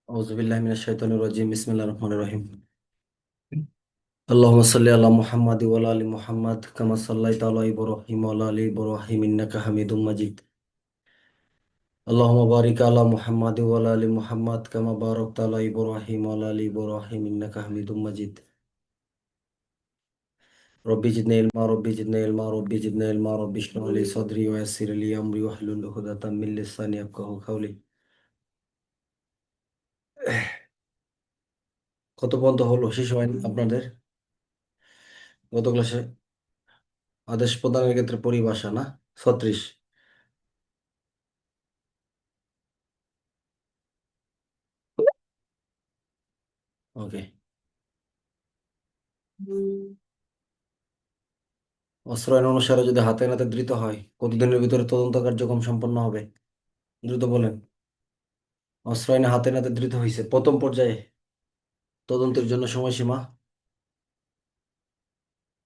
আউযুবিল্লাহি মিনাশ শাইতানির রাজিম বিসমিল্লাহির রহমানির রহিম আল্লাহুম্মা সাল্লি আলা মুহাম্মাদি ওয়া আলা আলি মুহাম্মাদ কামা সাল্লাইতা আলা ইব্রাহিম ওয়া আলা আলি ইব্রাহিম ইন্নাকা হামিদুম মাজিদ আল্লাহুম্মা বারিক আলা মুহাম্মাদি ওয়া আলা আলি মুহাম্মাদ কামা বারাকতা আলা ইব্রাহিম ওয়া আলা আলি ইব্রাহিম ইন্নাকা হামিদুম মাজিদ রব্বি জিদনি ইলমা রব্বি জিদনি ইলমা রব্বি জিদনি ইলমা রব্বি ইশরাহ লি সাদরি ওয়া ইয়াসসির লি আমরি ওয়াহলুল উকদাতাম মিন লিসানি ইয়াফকাহু কাওলি। কত পর্যন্ত হলো শেষ হয়নি আপনাদের গত ক্লাসে? আদেশ প্রদানের ক্ষেত্রে পরিভাষা না? 36। ওকে। অস্ত্র আইন অনুসারে যদি হাতে নাতে ধৃত হয় কতদিনের ভিতরে তদন্ত কার্যক্রম সম্পন্ন হবে? দ্রুত বলেন। অস্ত্র আইনে হাতে নাতে ধৃত হয়েছে প্রথম পর্যায়ে তদন্তের জন্য সময়সীমা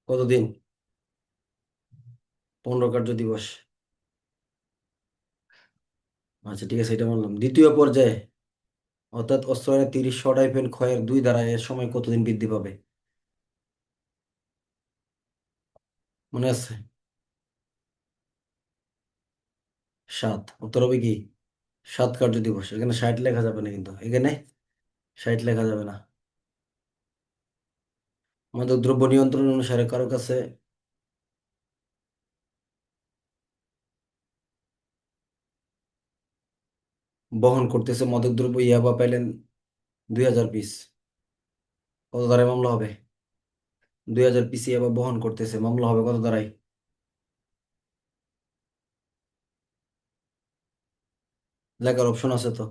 কতদিন? 15 কার্য দিবস। আচ্ছা ঠিক আছে, এটা বললাম। দ্বিতীয় পর্যায়ে অর্থাৎ অস্ত্র আইনে 30 শর্ট রাইফেল ক্ষয়ের 2 ধারায় এর সময় কতদিন বৃদ্ধি পাবে? মনে আছে? 7। উত্তর হবে কি? 7 কার্য দিবস। এখানে 60 লেখা যাবে না, কিন্তু এখানে 60 লেখা যাবে না। মাদক দ্রব্য নিয়ন্ত্রণ অনুসারে কারো কাছে বহন করতেছে মাদক দ্রব্য ইয়াবা পাইলেন 2000 পিস, কত ধারায় মামলা হবে? 2000 পিসি আবার বহন করতেছে, মামলা হবে কত ধারায়? লেখার অপশন আছে তো।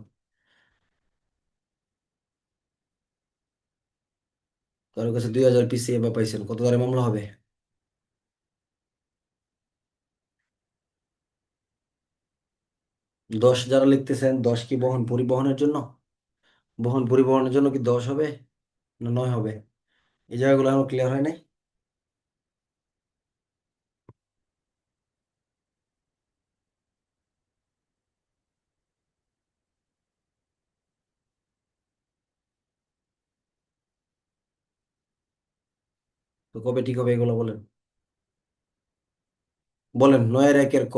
কারো কাছে 2000 পিসি এবার পাইছেন, কত ধারায় মামলা হবে? 10 যারা লিখতেছেন, 10 কি বহন পরিবহনের জন্য? বহন পরিবহনের জন্য কি 10 হবে না 9 হবে? এই জায়গাগুলো আমার ক্লিয়ার হয় নাই। তো কবে ঠিক হবে এগুলো বলেন। বলেন 9-এর 1-এর ক,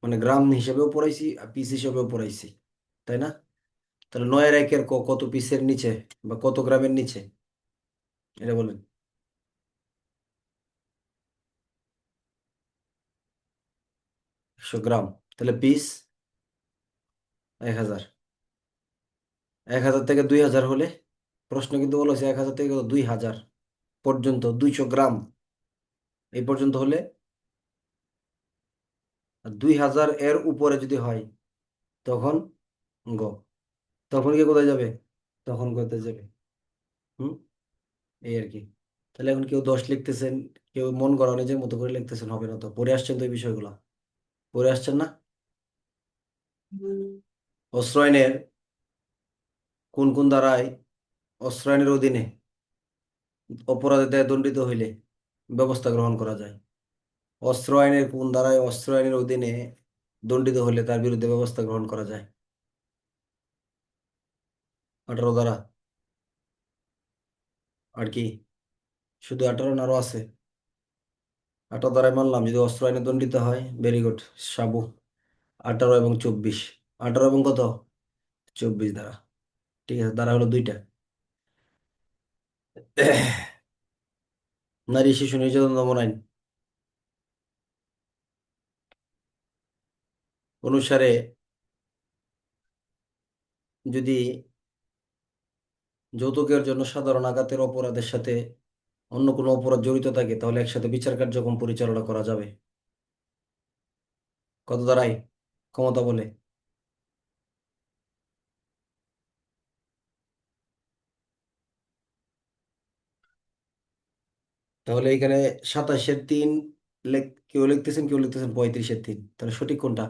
মানে গ্রাম হিসেবেও পড়াইছি আর পিস হিসেবেও পড়াইছি, তাই না? তাহলে 9-এর 1-এর ক কত পিসের নিচে বা কত গ্রামের নিচে, এটা বলেন। 100 গ্রাম। তাহলে পিস 1000। 1000 থেকে 2000 হলে, প্রশ্ন কিন্তু বলেছে 1000 থেকে 2000 পর্যন্ত, 200 গ্রাম এই পর্যন্ত হলে। আর 2000 এর উপরে যদি হয় তখন গ, তখন কি কোথায় যাবে? তখন কোথায় যাবে? হুম, এই আর কি। তাহলে এখন কেউ 10 লিখতেছেন, কেউ মন করা নিজের মতো করে লিখতেছেন, হবে না তো। পড়ে আসছেন তো এই বিষয়গুলো, পড়ে আসছেন না? অস্ত্র আইনের কোন কোন ধারায় অস্ত্র আইনের অধীনে অপরাধের দায়ে দণ্ডিত হইলে ব্যবস্থা গ্রহণ করা যায়? অস্ত্র আইনের কোন ধারায় অস্ত্র আইনের অধীনে দণ্ডিত হলে তার বিরুদ্ধে ব্যবস্থা গ্রহণ করা যায়? 18 ধারা। আর কি? শুধু 18 না আরো আছে? 18 ধারায় মানলাম, যদি অস্ত্র আইনে দণ্ডিত হয়, ভেরি গুড সাবু। 18 এবং 24। 18 এবং কত? 24 ধারা। ঠিক আছে, ধারা হলো 2টা। নারী শিশু নির্যাতন দমন আইন অনুসারে যদি যৌতুকের জন্য সাধারণ আঘাতের অপরাধের সাথে অন্য কোনো অপরাধ জড়িত থাকে তাহলে একসাথে বিচার কার্যক্রম পরিচালনা করা যাবে। কত ধারায় ক্ষমতা বলে? তাহলে এখানে 27-এর 3 কেউ লিখতেছেন, কেউ লিখতেছেন 35-এর 3। তাহলে সঠিক কোনটা?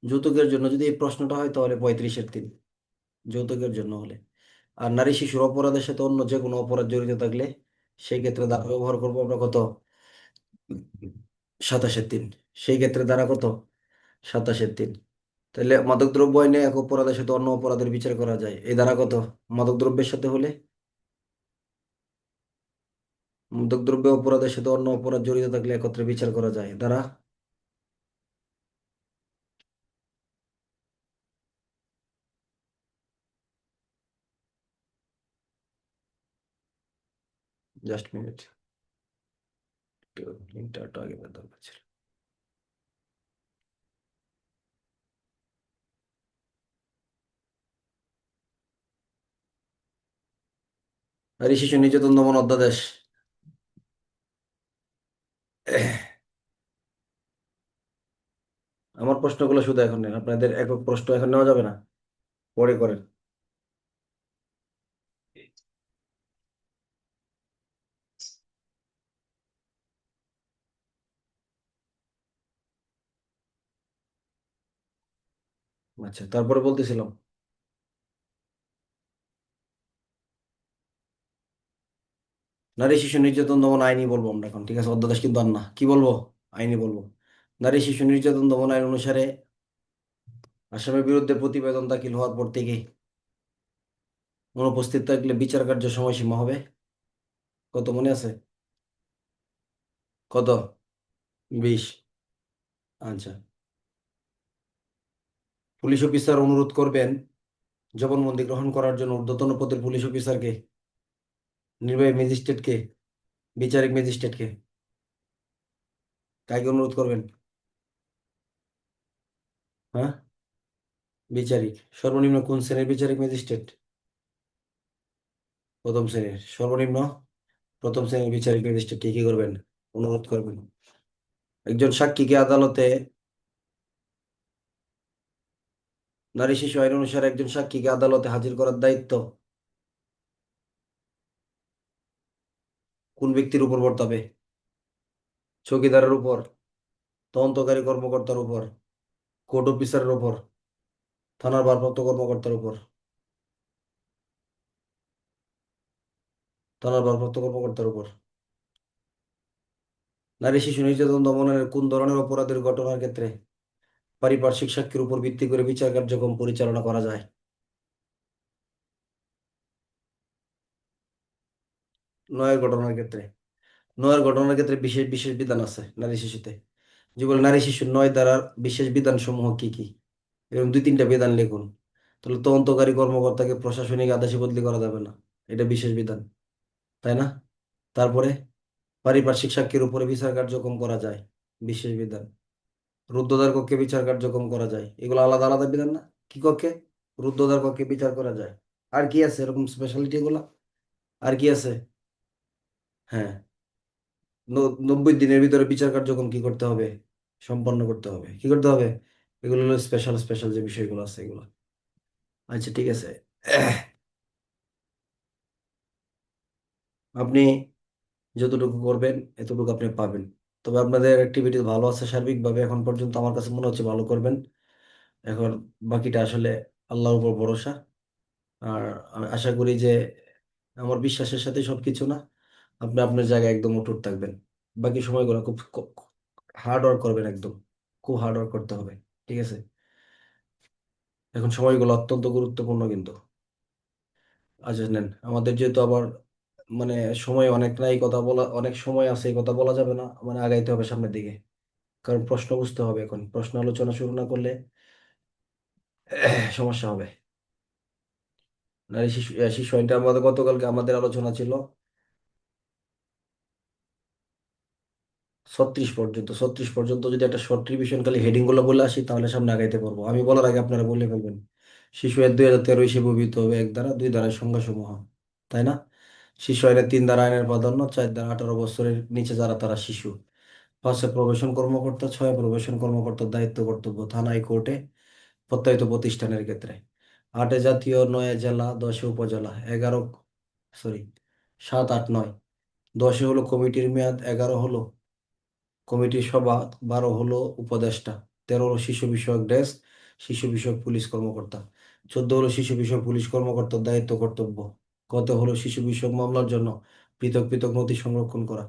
যৌতুকের জন্য যদি এই প্রশ্নটা হয় তাহলে 35-এর 3 যৌতুকের জন্য হলে। আর নারী শিশুর অপরাধের সাথে অন্য যে কোনো অপরাধ জড়িত থাকলে সেই ক্ষেত্রে ধারা ব্যবহার করবো আমরা কত? 27-এর 3। সেই ক্ষেত্রে ধারা কত? 27-এর 3। তাহলে মাদকদ্রব্য আইনে এক অপরাধের সাথে অন্য অপরাধের বিচার করা যায়, এই ধারা কত? মাদকদ্রব্যের সাথে হলে, মাদকদ্রব্য অপরাধের সাথে অন্য অপরাধ জড়িত থাকলে একত্রে বিচার করা যায়, ধারা। জাস্ট মিনিট, লিঙ্কটা একটু আগে বের দরকার ছিল। নারী শিশু নির্যাতন দমন অধ্যাদেশ। আমার প্রশ্নগুলো শুধু এখন নেন, আপনাদের একক প্রশ্ন এখন নেওয়া যাবে না, পরে করেন। আচ্ছা, তারপরে বলতেছিলাম, নারী শিশু নির্যাতন দমন আইনি বলবো আমরা এখন, ঠিক আছে? অধ্যাদেশ কিন্তু আর না, কি বলবো? আইনি বলবো। নারী শিশু নির্যাতন দমন আইন অনুসারে আসামির বিরুদ্ধে প্রতিবেদন দাখিল হওয়ার পর থেকে অনুপস্থিত থাকলে বিচার কার্য সময়সীমা হবে কত, মনে আছে? কত? 20। আচ্ছা। পুলিশ অফিসার অনুরোধ করবেন জবানবন্দি গ্রহণ করার জন্য ঊর্ধ্বতন পদের পুলিশ অফিসারকে, নির্বাহী ম্যাজিস্ট্রেটকে, বিচারিক ম্যাজিস্ট্রেটকে। কাকে অনুরোধ করবেন? হ্যাঁ, বিচারিক। সর্বনিম্ন কোন শ্রেণীর বিচারিক ম্যাজিস্ট্রেট? প্রথম শ্রেণীর। সর্বনিম্ন প্রথম শ্রেণীর বিচারিক ম্যাজিস্ট্রেটকে কি করবেন? অনুরোধ করবেন। একজন সাক্ষীকে আদালতে, নারী শিশু আইন অনুসারে একজন সাক্ষীকে আদালতে হাজির করার দায়িত্ব কোন ব্যক্তির উপর বর্তাবে? চৌকিদারের উপর, তদন্তকারী কর্মকর্তার উপর, কোর্ট অফিসারের উপর, থানার ভারপ্রাপ্ত কর্মকর্তার উপর? থানার ভারপ্রাপ্ত কর্মকর্তার উপর। নারী শিশু নির্যাতন দমনের কোন ধরনের অপরাধের ঘটনার ক্ষেত্রে পারিপার্শ্বিক সাক্ষীর উপর ভিত্তি করে বিচার কার্যক্রম পরিচালনা করা যায়? নয়ের ঘটনার ক্ষেত্রে। নয়ের ঘটনার ক্ষেত্রে বিশেষ বিশেষ বিধান আছে নারী শিশুতে। যে বলে নারী শিশুর নয় ধারার বিশেষ বিধান সমূহ কি কি, এরকম দুই তিনটা বিধান লিখুন। তাহলে তদন্তকারী কর্মকর্তাকে প্রশাসনিক আদেশে বদলি করা যাবে না, এটা বিশেষ বিধান, তাই না? তারপরে পারিপার্শ্বিক সাক্ষীর উপরে বিচার কার্যক্রম করা যায়, বিশেষ বিধান। রুদ্ধদ্বার কক্ষে বিচার কার্যক্রম করা যায়, এগুলো আলাদা আলাদা বিধান না? কি কক্ষে? রুদ্ধদ্বার কক্ষে বিচার করা যায়। আর কি আছে এরকম স্পেশালিটি এগুলা? আর কি আছে? হ্যাঁ, 90 দিনের ভিতরে বিচার কার্যক্রম কি করতে হবে? সম্পন্ন করতে হবে। কি করতে হবে? এগুলো হলো স্পেশাল স্পেশাল যে বিষয়গুলো আছে এগুলো। আচ্ছা, ঠিক আছে। আপনি যতটুকু করবেন এতটুকু আপনি পাবেন। তবে আপনাদের অ্যাক্টিভিটি ভালো আছে সার্বিকভাবে এখন পর্যন্ত, আমার কাছে মনে হচ্ছে ভালো করবেন। এখন বাকিটা আসলে আল্লাহর উপর ভরসা। আর আমি আশা করি যে, আমার বিশ্বাসের সাথে সবকিছু না, আপনি আপনার জায়গায় একদম অটুট থাকবেন। বাকি সময়গুলো খুব হার্ড ওয়ার্ক করবেন, একদম খুব হার্ড ওয়ার্ক করতে হবে, ঠিক আছে? এখন সময়গুলো অত্যন্ত গুরুত্বপূর্ণ কিন্তু। আচ্ছা নেন, আমাদের যেহেতু আবার মানে সময় অনেক নাই, কথা বলা অনেক সময় আছে, এই কথা বলা যাবে না, মানে আগাইতে হবে সামনের দিকে। কারণ প্রশ্ন বুঝতে হবে, এখন প্রশ্ন আলোচনা শুরু না করলে সমস্যা হবে। নারী শিশু শিশু আইনটা আমাদের গতকালকে আমাদের আলোচনা ছিল 36 পর্যন্ত। 36 পর্যন্ত যদি একটা শর্ট রিভিশন খালি হেডিং গুলো বলে আসি তাহলে সামনে আগাইতে পারবো। আমি বলার আগে আপনারা বলে ফেলবেন। শিশু আইন 2013 হিসেবে ব্যবহৃত হবে এক ধারা, দুই ধারার সংজ্ঞা সমূহ, তাই না? শিশু আইনের 3 ধারা আইনের প্রাধান্য, 4 ধারা 18 বছরের নিচে যারা তারা শিশু। 5 প্রবেশন কর্মকর্তা, 6 প্রবেশন কর্মকর্তার দায়িত্ব কর্তব্য থানায় কোর্টে প্রত্যয়িত প্রতিষ্ঠানের ক্ষেত্রে। 8 জাতীয়, 9 জেলা, 10 উপজেলা, 11 সরি 7, 8, 9। 10 হলো কমিটির মেয়াদ, 11 হলো কমিটির সভা, 12 হলো উপদেষ্টা, 13 হলো শিশু বিষয়ক ডেস্ক, শিশু বিষয়ক পুলিশ কর্মকর্তা, 14 হলো শিশু বিষয়ক পুলিশ কর্মকর্তার দায়িত্ব কর্তব্য। কত হলো শিশু বিষয়ক মামলার জন্য পৃথক পৃথক নথি সংরক্ষণ করা।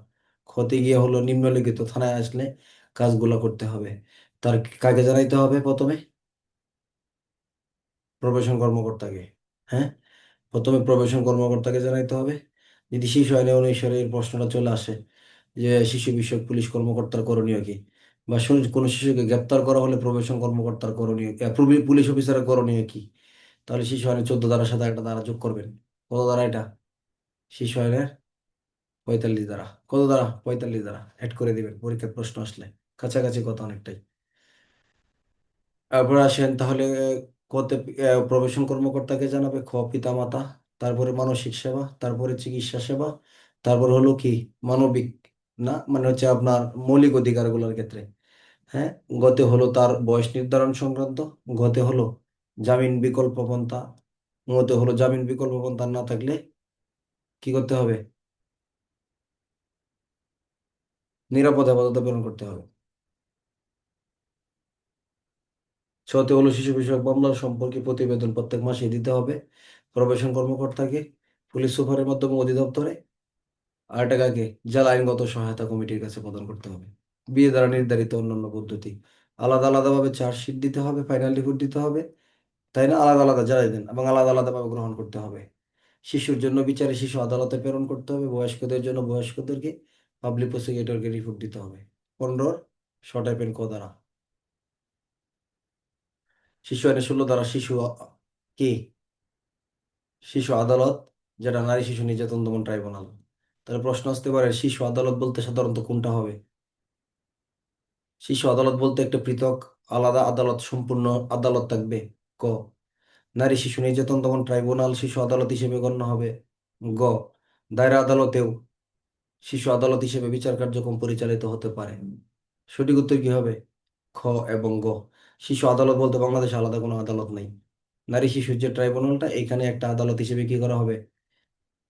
ক্ষতি গিয়ে হলো নিম্নলিখিত থানায় আসলে কাজগুলো করতে হবে। তার কাকে জানাইতে হবে প্রথমে? প্রবেশন কর্মকর্তাকে। হ্যাঁ, প্রথমে প্রবেশন কর্মকর্তাকে জানাইতে হবে। যদি শিশু আইনে অনুসারে এর প্রশ্নটা চলে আসে যে শিশু বিষয়ক পুলিশ কর্মকর্তার করণীয় কি, বা কোনো শিশুকে গ্রেপ্তার করা হলে প্রবেশন কর্মকর্তার করণীয় পুলিশ অফিসারের করণীয় কি, তাহলে শিশু আইনের 14 ধারার সাথে একটা ধারা যোগ করবেন। কত ধারা এটা? শিশু আইনের 45 ধারা। কত ধারা? 45 ধারা অ্যাড করে দিবেন পরীক্ষার প্রশ্ন আসলে। কাছাকাছি কথা অনেকটাই। তারপরে আসেন তাহলে কতে প্রবেশন কর্মকর্তাকে জানাবে খ পিতামাতা, তারপরে মানসিক সেবা, তারপরে চিকিৎসা সেবা, তারপর হলো কি মানবিক, না মানে হচ্ছে আপনার মৌলিক অধিকারগুলোর ক্ষেত্রে। হ্যাঁ, গতে হলো তার বয়স নির্ধারণ সংক্রান্ত, গতে হলো জামিন বিকল্প পন্থা, মতে হলো জামিন বিকল্প পন্থা না থাকলে কি করতে হবে? নিরাপদ হেফাজতে প্রেরণ করতে হবে। ছতে হলো শিশু বিষয়ক মামলার সম্পর্কে প্রতিবেদন প্রত্যেক মাসে দিতে হবে প্রবেশন কর্মকর্তাকে, পুলিশ সুপারের মাধ্যমে অধিদপ্তরে, আর টাকাকে জেলা আইনগত সহায়তা কমিটির কাছে প্রদান করতে হবে। বিয়ে দ্বারা নির্ধারিত অন্যান্য পদ্ধতি, আলাদা আলাদাভাবে চার্জশিট দিতে হবে, ফাইনাল রিপোর্ট দিতে হবে, তাই না? আলাদা আলাদা জানাই দেন এবং আলাদা আলাদাভাবে গ্রহণ করতে হবে। শিশুর জন্য বিচারে শিশু আদালতে প্রেরণ করতে হবে, বয়স্কদের জন্য বয়স্কদেরকে পাবলিক প্রসিকিউটরকে রিপোর্ট দিতে হবে। 15 শর্ট টাইপের ক দ্বারা। শিশু আইনে 16 ধারা শিশু কি শিশু আদালত, যেটা নারী শিশু নির্যাতন দমন ট্রাইব্যুনাল। তাহলে প্রশ্ন আসতে পারে শিশু আদালত বলতে সাধারণত কোনটা হবে? শিশু আদালত বলতে একটা পৃথক আলাদা আদালত, সম্পূর্ণ আদালত থাকবে। ক নারী শিশু নির্যাতন দমন ট্রাইব্যুনাল শিশু আদালত হিসেবে গণ্য হবে। গ দায়রা আদালতেও শিশু আদালত হিসেবে বিচার কার্যক্রম পরিচালিত হতে পারে। সঠিক উত্তর কি হবে? খ এবং গ। শিশু আদালত বলতে বাংলাদেশে আলাদা কোনো আদালত নেই। নারী শিশুর যে ট্রাইব্যুনালটা, এখানে একটা আদালত হিসেবে কি করা হবে?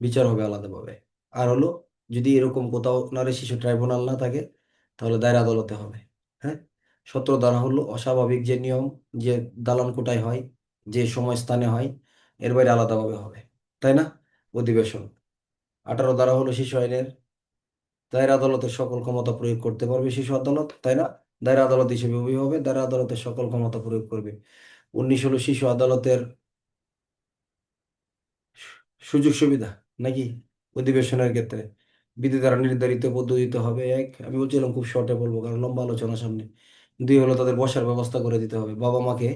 বিচার হবে আলাদাভাবে। আর হলো যদি এরকম কোথাও নারী শিশু ট্রাইব্যুনাল না থাকে, তাহলে দায়রা আদালতে হবে। হ্যাঁ, 17 ধারা হলো অস্বাভাবিক যে নিয়ম, যে দালান কোটায় হয়, যে সময় স্থানে হয়, এর বাইরে আলাদাভাবে হবে, তাই না? অধিবেশন। 18 ধারা হলো শিশু আইনের দায়রা আদালতের সকল ক্ষমতা প্রয়োগ করতে পারবে শিশু আদালত, তাই না? দায়রা আদালত হিসেবে হবে, দায়রা আদালতের সকল ক্ষমতা প্রয়োগ করবে। 19 হলো শিশু আদালতের সুযোগ সুবিধা, নাকি অধিবেশনের ক্ষেত্রে বিধি দ্বারা নির্ধারিত পদ্ধতিতে হবে। এক, আমি বলছিলাম খুব শর্টে বলবো কারণ লম্বা আলোচনা সামনে। দুই হলো তাদের বসার ব্যবস্থা করে দিতে হবে, বাবা মাকে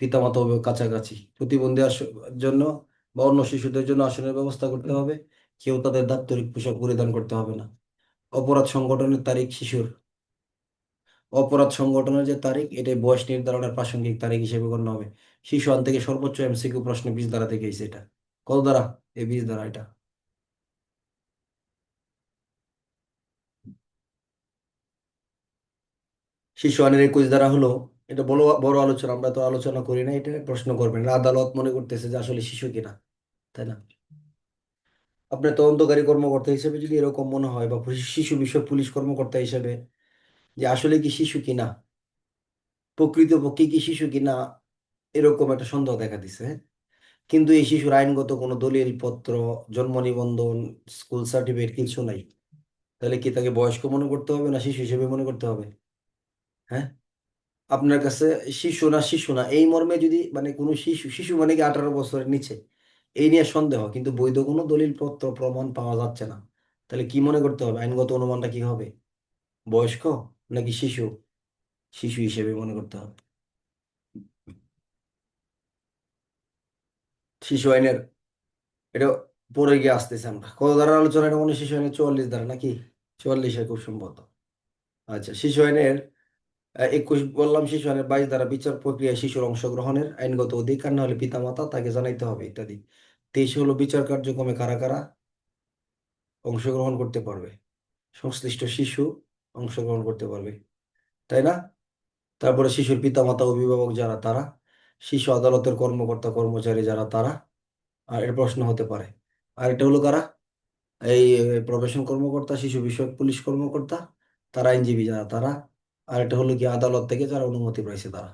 পিতামাতা হবে কাছাকাছি। প্রতিবন্ধী জন্য বা অন্য শিশুদের জন্য আসনের ব্যবস্থা করতে হবে। কেউ তাদের দাপ্তরিক পোশাক পরিধান করতে হবে না। অপরাধ সংগঠনের তারিখ শিশুর অপরাধ সংগঠনের যে তারিখ, এটাই বয়স নির্ধারণের প্রাসঙ্গিক তারিখ হিসেবে গণ্য হবে। শিশু আইন থেকে সর্বোচ্চ এমসিকিউ প্রশ্ন 20 ধারা থেকে এসে এটা। কত ধারা? এই 20 ধারা এটা। শিশু আইনের 21 ধারা হলো, এটা বড় বড় আলোচনা, আমরা তো আলোচনা করি না, এটা প্রশ্ন করবেন আদালত মনে করতেছে যে আসলে শিশু কিনা, তাই না? আপনার তদন্তকারী কর্মকর্তা হিসেবে যদি এরকম মনে হয়, বা শিশু বিষয়ক পুলিশ কর্মকর্তা হিসেবে যে আসলে কি শিশু কিনা, প্রকৃতপক্ষে কি শিশু কিনা, এরকম একটা সন্দেহ দেখা দিছে, হ্যাঁ? কিন্তু এই শিশুর আইনগত কোনো দলিল পত্র, জন্ম নিবন্ধন, স্কুল সার্টিফিকেট কিছু নাই। তাহলে কি তাকে বয়স্ক মনে করতে হবে না শিশু হিসেবে মনে করতে হবে? হ্যাঁ, আপনার কাছে শিশু না এই মর্মে যদি মানে কোনো শিশু, শিশু মানে কি 18 বছরের নিচে, এই নিয়ে সন্দেহ কিন্তু বৈধ কোনো দলিল পত্র প্রমাণ পাওয়া যাচ্ছে না, তাহলে কি মনে করতে হবে? আইনগত অনুমানটা কি হবে? বয়স্ক নাকি শিশু? শিশু হিসেবে মনে করতে হবে। শিশু আইনের এটা পরে গিয়ে আসতেছে আমরা কত ধারার আলোচনা, এটা মনে হয় শিশু আইনের 44 ধারা নাকি? 44 খুব সম্ভবত। আচ্ছা, শিশু আইনের 21 বললাম, শিশু আইনের 22 ধারা বিচার প্রক্রিয়ায় শিশুর অংশগ্রহণের আইনগত অধিকার না হলে পিতামাতা তাকে জানাইতে হবে ইত্যাদি। 23 হলো বিচার কার্যক্রমে কারা কারা অংশগ্রহণ করতে পারবে? সংশ্লিষ্ট শিশু অংশগ্রহণ করতে পারবে, তাই না? তারপরে শিশুর পিতামাতা অভিভাবক যারা তারা, শিশু আদালতের কর্মকর্তা কর্মচারী যারা তারা। আর এর প্রশ্ন হতে পারে, আর এটা হলো কারা? এই প্রবেশন কর্মকর্তা, শিশু বিষয়ক পুলিশ কর্মকর্তা, তারা আইনজীবী যারা তারা। আর এটা হলো কি আদালত থেকে যারা অনুমতি পাইছে তারা।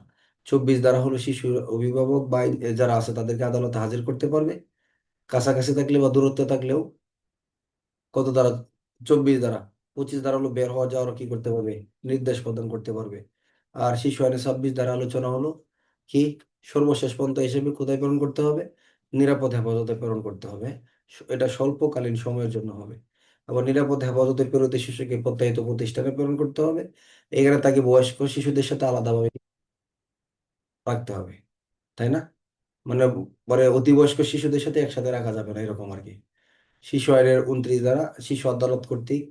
24 ধারা হলো শিশুর অভিভাবক বা যারা আছে তাদেরকে আদালতে হাজির করতে পারবে, কাছাকাছি থাকলে বা দূরত্বে থাকলেও। কত ধারা? 24 ধারা। 25 ধারা হলো বের হওয়া যাওয়ার কি করতে পারবে, নির্দেশ প্রদান করতে পারবে। আর শিশু আইনে 26 ধারা আলোচনা হলো কি সর্বশেষ পন্থা হিসেবে কোথায় প্রেরণ করতে হবে? নিরাপদ হেফাজতে প্রেরণ করতে হবে। এটা স্বল্পকালীন সময়ের জন্য হবে। আবার নিরাপদ হেফাজতে প্রেরিত শিশুকে প্রত্যাহিত প্রতিষ্ঠানে প্রেরণ করতে হবে। এখানে তাকে বয়স্ক শিশুদের সাথে আলাদাভাবে রাখতে হবে, তাই না? মানে পরে অতি বয়স্ক শিশুদের সাথে একসাথে রাখা যাবে না, এরকম আর কি। শিশু আইনের 29 দ্বারা শিশু আদালত কর্তৃক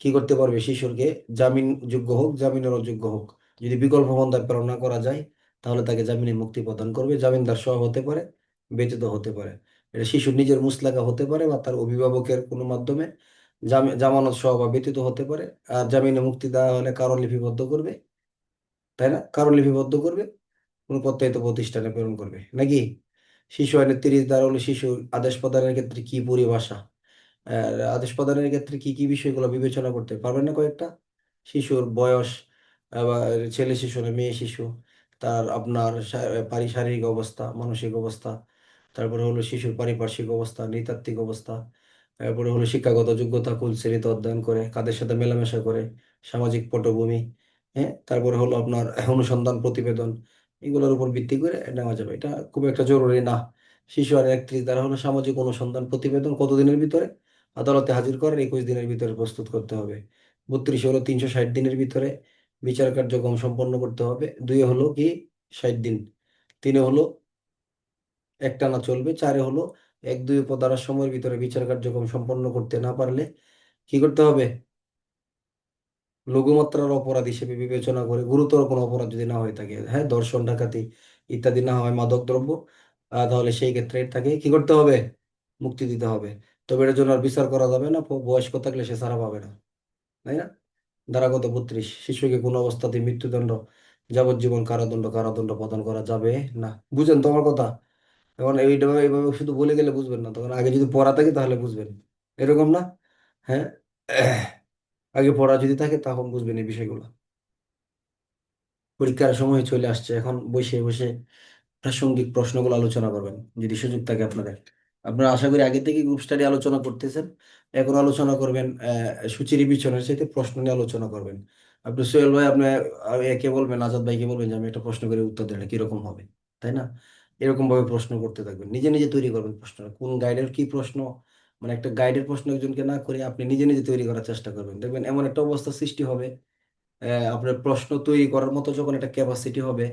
কি করতে পারবে? শিশুকে জামিন যোগ্য হোক, জামিনের অযোগ্য হোক, যদি বিকল্প পন্থায় প্রেরণা করা যায়, তাহলে তাকে জামিনে মুক্তি প্রদান করবে। জামিনদার সহ হতে পারে, ব্যতীত হতে পারে। এটা শিশুর নিজের মুচলেকা হতে পারে বা তার অভিভাবকের কোনো মাধ্যমে জামানত সহ বা ব্যতীত হতে পারে। আর জামিনে মুক্তি দেওয়া হলে কারণ লিপিবদ্ধ করবে, তাই না? কারণ লিপিবদ্ধ করবে, কোনো প্রত্যয়িত প্রতিষ্ঠানে প্রেরণ করবে নাকি? শিশু আইনের 30 ধারা হলো শিশু আদেশ প্রদানের ক্ষেত্রে কি পরিভাষা, আদেশ প্রদানের ক্ষেত্রে কি কি বিষয়গুলো বিবেচনা করতে পারবেন না কয়েকটা? শিশুর বয়স, আবার ছেলে শিশু না মেয়ে শিশু, তার আপনার শারীরিক অবস্থা, মানসিক অবস্থা, তারপরে হলো শিশুর পারিপার্শ্বিক অবস্থা, নৃতাত্ত্বিক অবস্থা, তারপরে হলো শিক্ষাগত যোগ্যতা, কোন শ্রেণীতে অধ্যয়ন করে, কাদের সাথে মেলামেশা করে, সামাজিক পটভূমি, হ্যাঁ, তারপরে হলো আপনার অনুসন্ধান প্রতিবেদন, এগুলোর উপর ভিত্তি করে নেওয়া যাবে। এটা খুব একটা জরুরি না। শিশু আর 31 দ্বারা হলো সামাজিক অনুসন্ধান প্রতিবেদন কতদিনের ভিতরে? আদালতে হাজির করার 21 দিনের ভিতরে প্রস্তুত করতে হবে। 32 হলো 360 দিনের ভিতরে বিচার কার্যক্রম সম্পন্ন করতে হবে। 2 হলো কি 60 দিন। 3 হলো একটানা চলবে। 4 হলো 1, 2 উপধারার সময়ের ভিতরে বিচার কার্যক্রম সম্পন্ন করতে না পারলে কি করতে হবে? লঘুমাত্রার অপরাধ হিসেবে বিবেচনা করে, গুরুতর কোনো অপরাধ যদি না হয়ে থাকে, হ্যাঁ, ধর্ষণ, ডাকাতি ইত্যাদি না হয়, মাদক দ্রব্য, তাহলে সেই ক্ষেত্রে তাকে কি করতে হবে? মুক্তি দিতে হবে। তবে এটার জন্য আর বিচার করা যাবে না, বয়স্ক থাকলে সে ছাড়া পাবে না, তাই না? ধারাগত 32, শিশুকে কোনো অবস্থাতেই মৃত্যুদণ্ড, যাবজ্জীবন কারাদণ্ড, কারাদণ্ড প্রদান করা যাবে না। বুঝেন তোমার কথা? এখন এইভাবে এইভাবে শুধু বলে গেলে বুঝবেন না, তখন আগে যদি পড়া থাকে তাহলে বুঝবেন, এরকম না? হ্যাঁ, আগে পড়া যদি থাকে তখন বুঝবেন এই বিষয়গুলো। পরীক্ষার সময় চলে আসছে, এখন বসে বসে প্রাসঙ্গিক প্রশ্নগুলো আলোচনা করবেন যদি সুযোগ থাকে আপনাদের। আপনারা আশা করি আগে থেকে গ্রুপ স্টাডি আলোচনা করতেছেন, এখন আলোচনা করবেন সুচির বিছানার সাথে প্রশ্ন নিয়ে আলোচনা করবেন। আপনি সোহেল ভাই, আপনি একে বলবেন, আজাদ ভাইকে বলবেন যে আমি একটা প্রশ্ন করে উত্তর দেন, এটা কিরকম হবে, তাই না? এরকম ভাবে প্রশ্ন করতে থাকবেন, নিজে নিজে তৈরি করবেন প্রশ্ন, কোন গাইডের কি প্রশ্ন, মানে একটা গাইডের প্রশ্ন একজনকে না করে আপনি নিজে নিজে তৈরি করার চেষ্টা করবেন, দেখবেন এমন একটা অবস্থা সৃষ্টি হবে। আপনার প্রশ্ন তৈরি করার মতো যখন একটা ক্যাপাসিটি হবে,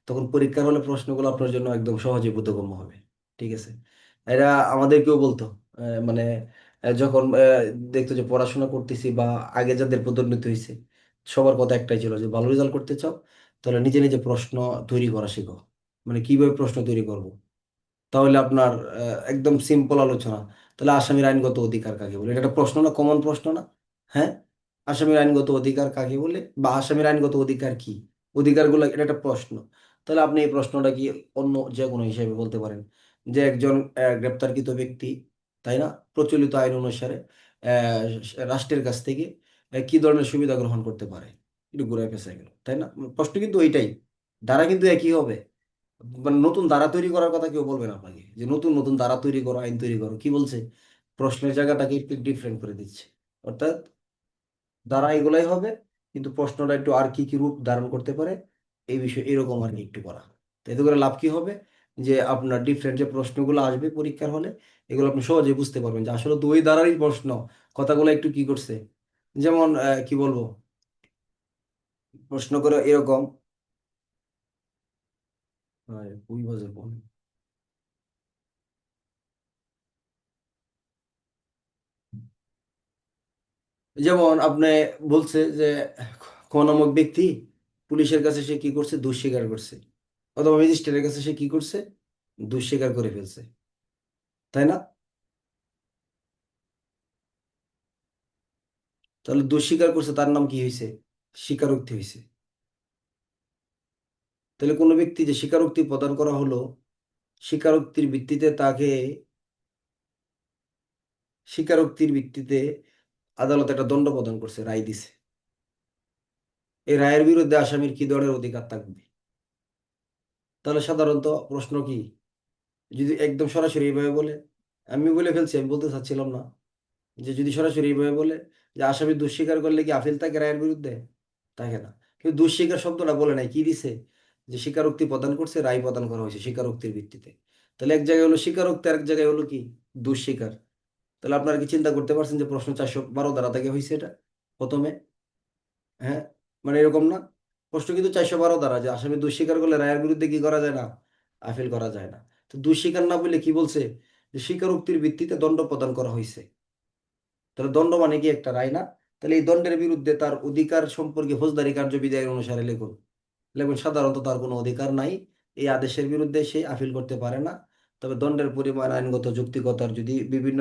তখন পরীক্ষার হলে প্রশ্নগুলো আপনার জন্য একদম সহজে বোধগম্য হবে। ঠিক আছে? এরা আমাদেরকেও বলতো, মানে যখন দেখতো যে পড়াশোনা করতেছি বা আগে যাদের পদোন্নতি হয়েছে, সবার কথা একটাই ছিল যে ভালো রেজাল্ট করতে চাও, তাহলে নিজে নিজে প্রশ্ন তৈরি করা শেখো। মানে কিভাবে প্রশ্ন তৈরি করব, তাহলে আপনার একদম সিম্পল আলোচনা। তাহলে আসামির আইনগত অধিকার কাকে বলে? এটা একটা প্রশ্ন না, কমন প্রশ্ন না? হ্যাঁ, আসামির আইনগত অধিকার কাকে বলে বা আসামির আইনগত অধিকার কি, অধিকারগুলো, এটা একটা প্রশ্ন। তাহলে আপনি এই প্রশ্নটা কি অন্য যে কোনো হিসেবে বলতে পারেন যে একজন গ্রেপ্তারকৃত ব্যক্তি, তাই না, প্রচলিত আইন অনুসারে রাষ্ট্রের কাছ থেকে কি ধরনের সুবিধা গ্রহণ করতে পারে। একটু ঘুরে পেঁচে গেল, তাই না? প্রশ্ন কিন্তু ওইটাই, ধারা কিন্তু একই হবে। মানে নতুন ধারা তৈরি করার কথা কেউ বলবে না আপনাকে, যে নতুন নতুন ধারা তৈরি করো, আইন তৈরি করো, কি বলছে? প্রশ্নের জায়গাটাকে একটু ডিফারেন্ট করে দিচ্ছে। অর্থাৎ ধারা এগুলাই হবে, কিন্তু প্রশ্নটা একটু আর কি কি রূপ ধারণ করতে পারে, এই বিষয়ে এরকম আর কি একটু করা। তো এতে করে লাভ কি হবে? যে আপনার ডিফারেন্ট যে প্রশ্নগুলো আসবে পরীক্ষার হলে, এগুলো আপনি সহজে বুঝতে পারবেন যে আসলে তো ওই ধারারই প্রশ্ন, কথাগুলো একটু কি করছে। যেমন কি বলবো, প্রশ্ন করে এরকম, ওই বাজে ফোন। যেমন আপনি বলছে যে ক নামক ব্যক্তি পুলিশের কাছে সে কি করছে, দোষ স্বীকার করছে, অথবা ম্যাজিস্ট্রেটের কাছে সে কি করছে, দোষ স্বীকার করে ফেলছে, তাই না? তাহলে দোষ স্বীকার করছে, তার নাম কি হয়েছে? স্বীকারোক্তি হয়েছে। তাহলে কোনো ব্যক্তি যে স্বীকারোক্তি প্রদান করা হলো, স্বীকারোক্তির ভিত্তিতে তাকে, স্বীকারোক্তির ভিত্তিতে আদালত একটা দণ্ড প্রদান করছে, রায় দিছে। এই রায়ের বিরুদ্ধে আসামির কি ধরনের অধিকার থাকবে? তাহলে সাধারণত প্রশ্ন কি, যদি একদম সরাসরি এইভাবে বলে, আমি বলে ফেলছি, আমি বলতে চাচ্ছিলাম না, যে যদি সরাসরি এইভাবে বলে যে আসামি দোষ স্বীকার করলে কি আপিল থাকে রায়ের বিরুদ্ধে? থাকে না। কিন্তু দোষ স্বীকার শব্দটা বলে নাই, কি দিছে? যে স্বীকারোক্তি প্রদান করছে, রায় প্রদান করা হয়েছে স্বীকারোক্তির ভিত্তিতে। তাহলে এক জায়গায় হলো স্বীকারোক্তি, আর এক জায়গায় হলো কি দুঃস্বীকার। তাহলে আপনারা কি চিন্তা করতে পারছেন যে প্রশ্ন 412 ধারা থেকে হয়েছে এটা প্রথমে? হ্যাঁ, মানে এরকম না, প্রশ্ন কিন্তু 412 ধারা, যে আসামি দুঃস্বীকার করলে রায়ের বিরুদ্ধে কি করা যায় না, আপিল করা যায় না। তো দুঃস্বীকার না বলে কি বলছে, যে স্বীকারোক্তির ভিত্তিতে দণ্ড প্রদান করা হয়েছে। তাহলে দণ্ড মানে কি একটা রায় না? তাহলে এই দণ্ডের বিরুদ্ধে তার অধিকার সম্পর্কে ফৌজদারি কার্যবিধি আইন অনুসারে লিখুন। লিখুন সাধারণত তার কোনো অধিকার নাই, এই আদেশের বিরুদ্ধে সে আপিল করতে পারে না। তবে দণ্ডের পরিমাণ, আইনগত যৌক্তিকতার যদি বিভিন্ন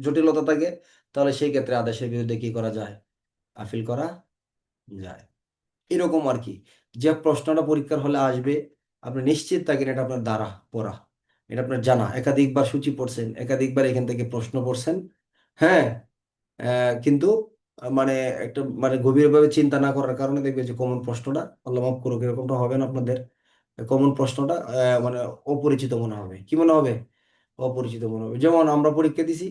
জটিলতা থাকে, তাহলে সেই ক্ষেত্রে আদেশের বিরুদ্ধে কি করা যায়, আপিল করা যায়। এরকম আর কি। যে প্রশ্নটা পরীক্ষার হলে আসবে, আপনি নিশ্চিত থাকেন এটা আপনার দ্বারা পড়া, এটা আপনার জানা, একাধিকবার সূচি পড়ছেন, একাধিকবার এখান থেকে প্রশ্ন পড়ছেন। হ্যাঁ, কিন্তু মানে একটা মানে গভীরভাবে চিন্তা না করার কারণে দেখবে যে কমন প্রশ্নটা, আল্লাহ মাফ করুক, এরকমটা হবে না আপনাদের। কমন প্রশ্নটা মানে অপরিচিত মনে হবে। কি মনে হবে? অপরিচিত মনে হবে। যেমন আমরা পরীক্ষা দিছি,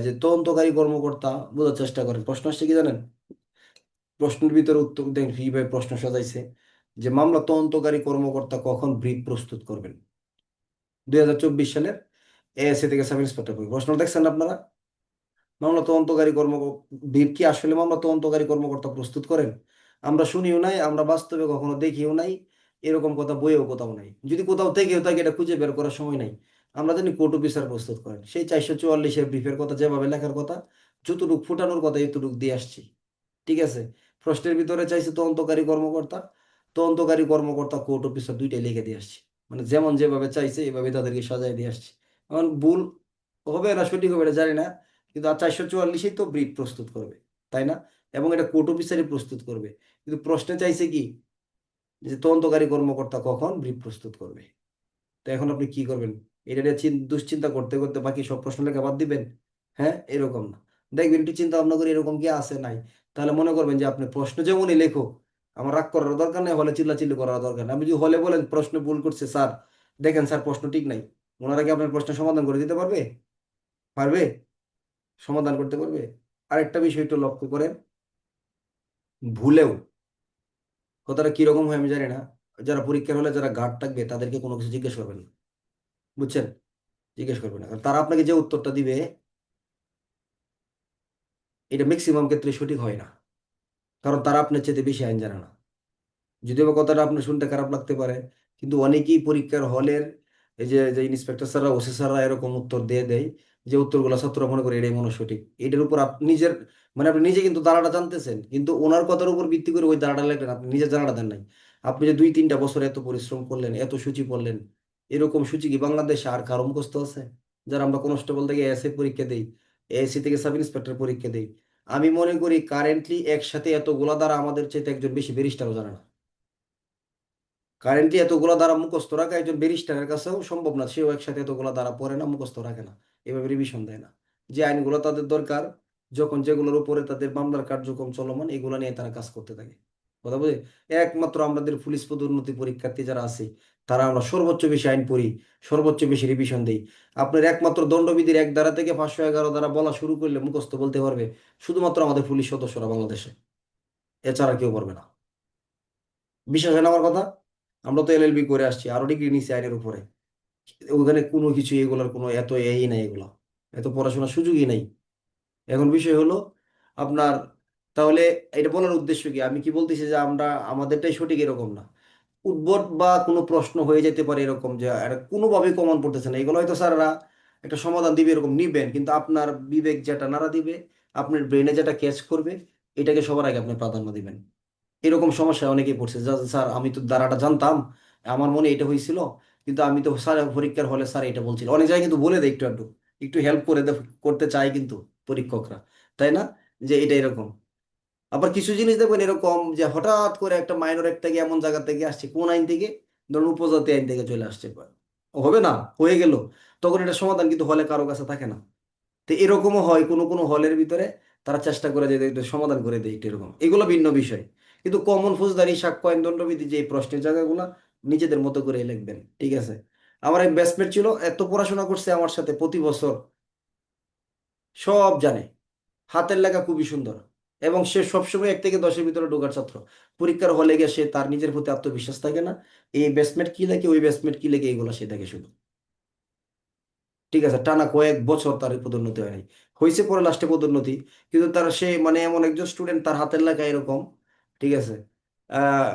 যে তদন্তকারী কর্মকর্তা, বোঝার চেষ্টা করেন প্রশ্ন আসছে কি জানেন? প্রশ্নের ভিতরে উত্তর দেন কিভাবে প্রশ্ন সাজাইছে, যে মামলা তদন্তকারী কর্মকর্তা কখন ব্রিফ প্রস্তুত করবেন। 2024 সালের এএসএ থেকে সাব ইন্সপেক্টর প্রশ্ন দেখছেন আপনারা? মামলা তদন্তকারী ব্রিফ কি আসলে মামলা তদন্তকারী কর্মকর্তা প্রস্তুত করেন? আমরা শুনিও নাই, আমরা বাস্তবে কখনো দেখিও নাই, এরকম কথা বইয়েও কোথাও নাই। যদি কোথাও থেকেও থাকে এটা খুঁজে বের করার সময় নাই। আমরা জানি কোর্ট অফিসার প্রস্তুত করেন, সেই 444-এর ব্রিফের কথা যেভাবে লেখার কথা, যতটুকু ফুটানোর কথা এতটুকু দিয়ে আসছি। ঠিক আছে, প্রশ্নের ভিতরে চাইছে তদন্তকারী কর্মকর্তা, তদন্তকারী কর্মকর্তা, কোর্ট অফিসার, দুইটাই লিখে দিয়ে আসছি। মানে যেমন যেভাবে চাইছে এভাবে তাদেরকে সাজায় দিয়ে আসছি। এখন ভুল হবে না সঠিক হবে এটা জানি না, কিন্তু আর 444-এই তো ব্রিফ প্রস্তুত করবে, তাই না? এবং এটা কোর্ট অফিসারই প্রস্তুত করবে। কিন্তু প্রশ্নে চাইছে কি, যে তদন্তকারী কর্মকর্তা কখন ব্রিফ প্রস্তুত করবে। তো এখন আপনি কি করবেন? এটা নিয়ে দুশ্চিন্তা করতে করতে বাকি সব প্রশ্ন লেখা বাদ দিবেন? হ্যাঁ, এরকম না। দেখবেন একটু চিন্তা ভাবনা করে এরকম কি আছে নাই, তাহলে মনে করবেন যে আপনি প্রশ্ন যেমনই লেখো, আমার রাগ করার দরকার নেই, হলে চিল্লাচিল্লি করার দরকার নেই। আমি যদি হলে বলেন প্রশ্ন ভুল করছে স্যার, দেখেন স্যার প্রশ্ন ঠিক নাই, ওনারা কি আপনার প্রশ্ন সমাধান করে দিতে পারবে? পারবে? সমাধান করতে পারবে? আরেকটা বিষয় একটু লক্ষ্য করেন, ভুলেও, কথাটা কিরকম হয় আমি জানি না, যারা পরীক্ষার হলে যারা গার্ড থাকবে তাদেরকে কোনো কিছু জিজ্ঞেস করবেন না, বুঝছেন? জিজ্ঞেস করবেন না, কারণ তারা আপনাকে যে উত্তরটা দিবে এটা ম্যাক্সিমাম ক্ষেত্রে সঠিক হয় না, কারণ তারা আপনার চেয়ে বেশি আইন জানে না। যদিও বা কথাটা আপনার শুনতে খারাপ লাগতে পারে, কিন্তু অনেকেই পরীক্ষার হলের এই যে যে ইন্সপেক্টর স্যাররা, ওসি স্যাররা এরকম উত্তর দিয়ে দেয়, যে উত্তরগুলো ছাত্ররা মনে করে এটাই মনে সঠিক। এটার উপর আপনি নিজের মানে আপনি নিজে কিন্তু দাঁড়াটা জানতেছেন, কিন্তু ওনার কথার উপর ভিত্তি করে ওই দাঁড়াটা লাগলেন, আপনি নিজের জানাটা দেন নাই। আপনি যে 2-3টা বছর এত পরিশ্রম করলেন, এত সূচি পড়লেন, এরকম সূচি কি বাংলাদেশে আর কারো মুখস্থ আছে? যারা আমরা কনস্টেবল থেকে এসএ পরীক্ষা দেই, এএসসি থেকে সাব ইন্সপেক্টর পরীক্ষা দেই, আমি মনে করি কারেন্টলি একসাথে এতগুলা দ্বারা আমাদের চাইতে একজন বেশি ব্যারিস্টারও জানে না। কারেন্টলি এতগুলা দ্বারা মুখস্থ রাখা একজন ব্যারিস্টারের কাছেও সম্ভব না, সেও একসাথে এতগুলা দ্বারা পড়ে না, মুখস্থ রাখে না, এভাবে রিভিশন দেয় না। যে আইনগুলো তাদের দরকার, যখন যেগুলোর উপরে তাদের মামলার কার্যক্রম চলমান, এগুলো নিয়ে তারা কাজ করতে থাকে। কথা বুঝে? একমাত্র আমাদের পুলিশ পদোন্নতি পরীক্ষার্থী যারা আছে, তারা আমরা সর্বোচ্চ বেশি আইন পড়ি, সর্বোচ্চ বেশি রিভিশন দিই। আপনার একমাত্র দণ্ডবিধির 1 ধারা থেকে 511 ধারা বলা শুরু করলে মুখস্থ বলতে পারবে শুধুমাত্র আমাদের পুলিশ সদস্যরা বাংলাদেশে, এছাড়া কেউ পারবে না। বিশ্বাস হয় না আমার কথা? আমরা তো এলএলবি করে আসছি, আরো ডিগ্রি নিচ্ছি আইনের উপরে, ওখানে কোনো কিছু এগুলার কোনো এত এই নাই, এগুলা এত পড়াশোনার সুযোগই নাই। এখন বিষয় হলো আপনার, তাহলে এটা বলার উদ্দেশ্য কি, আমি কি বলতেছি যে আমরা আমাদেরটাই সঠিক এরকম না। উদ্ভট বা কোনো প্রশ্ন হয়ে যেতে পারে এরকম, যে এটা কোনোভাবেই কমন পড়তেছে না, এগুলো হয়তো স্যাররা একটা সমাধান দিবে এরকম নিবেন, কিন্তু আপনার বিবেক যেটা নাড়া দিবে, আপনার ব্রেনে যেটা ক্যাচ করবে, এটাকে সবার আগে আপনি প্রাধান্য দিবেন। এরকম সমস্যা অনেকেই পড়ছে, স্যার আমি তো ধারাটা জানতাম, আমার মনে এটা হয়েছিল, কিন্তু আমি তো স্যার পরীক্ষার হলে স্যার এটা বলছিল, অনেক জায়গায় কিন্তু বলে দেয় একটু একটু, একটু হেল্প করে করতে চায় কিন্তু পরীক্ষকরা, তাই না? যে এটা এরকম। আবার কিছু জিনিস দেখবেন এরকম, যে হঠাৎ করে একটা মাইনর একটা গিয়ে এমন জায়গা থেকে আসছে, কোন আইন থেকে, ধরুন উপজাতি আইন থেকে চলে আসছে, হবে না, হয়ে গেল, তখন এটা সমাধান কিন্তু হলে কারো কাছে থাকে না। তো এরকমও হয় কোনো কোনো হলের ভিতরে, তারা চেষ্টা করে যে এটা সমাধান করে দেয়, একটু এরকম, এগুলো ভিন্ন বিষয়। কিন্তু কমন ফৌজদারি, সাক্ষ্য আইন, দণ্ডবিধি, যে এই প্রশ্নের জায়গাগুলো নিজেদের মতো করে লিখবেন, ঠিক আছে? আমার এক ব্যাচমেট ছিল, এত পড়াশোনা করছে আমার সাথে প্রতি বছর, সব জানে, হাতের লেখা খুবই সুন্দর, এবং সে সবসময় 1 থেকে 10-এর ভিতরে ঢোকার ছাত্র। পরীক্ষার হলে গিয়ে সে তার নিজের প্রতি আত্মবিশ্বাস থাকে না, এই ব্যাচমেট কি লেখে ওই ব্যাচমেট কি লেখে এগুলো সে দেখে শুধু। ঠিক আছে, টানা কয়েক বছর তার পদোন্নতি হয় নাই, হয়েছে পরে লাস্টে পদোন্নতি। কিন্তু তার সে মানে এমন একজন স্টুডেন্ট, তার হাতের লেখা এরকম, ঠিক আছে। আহ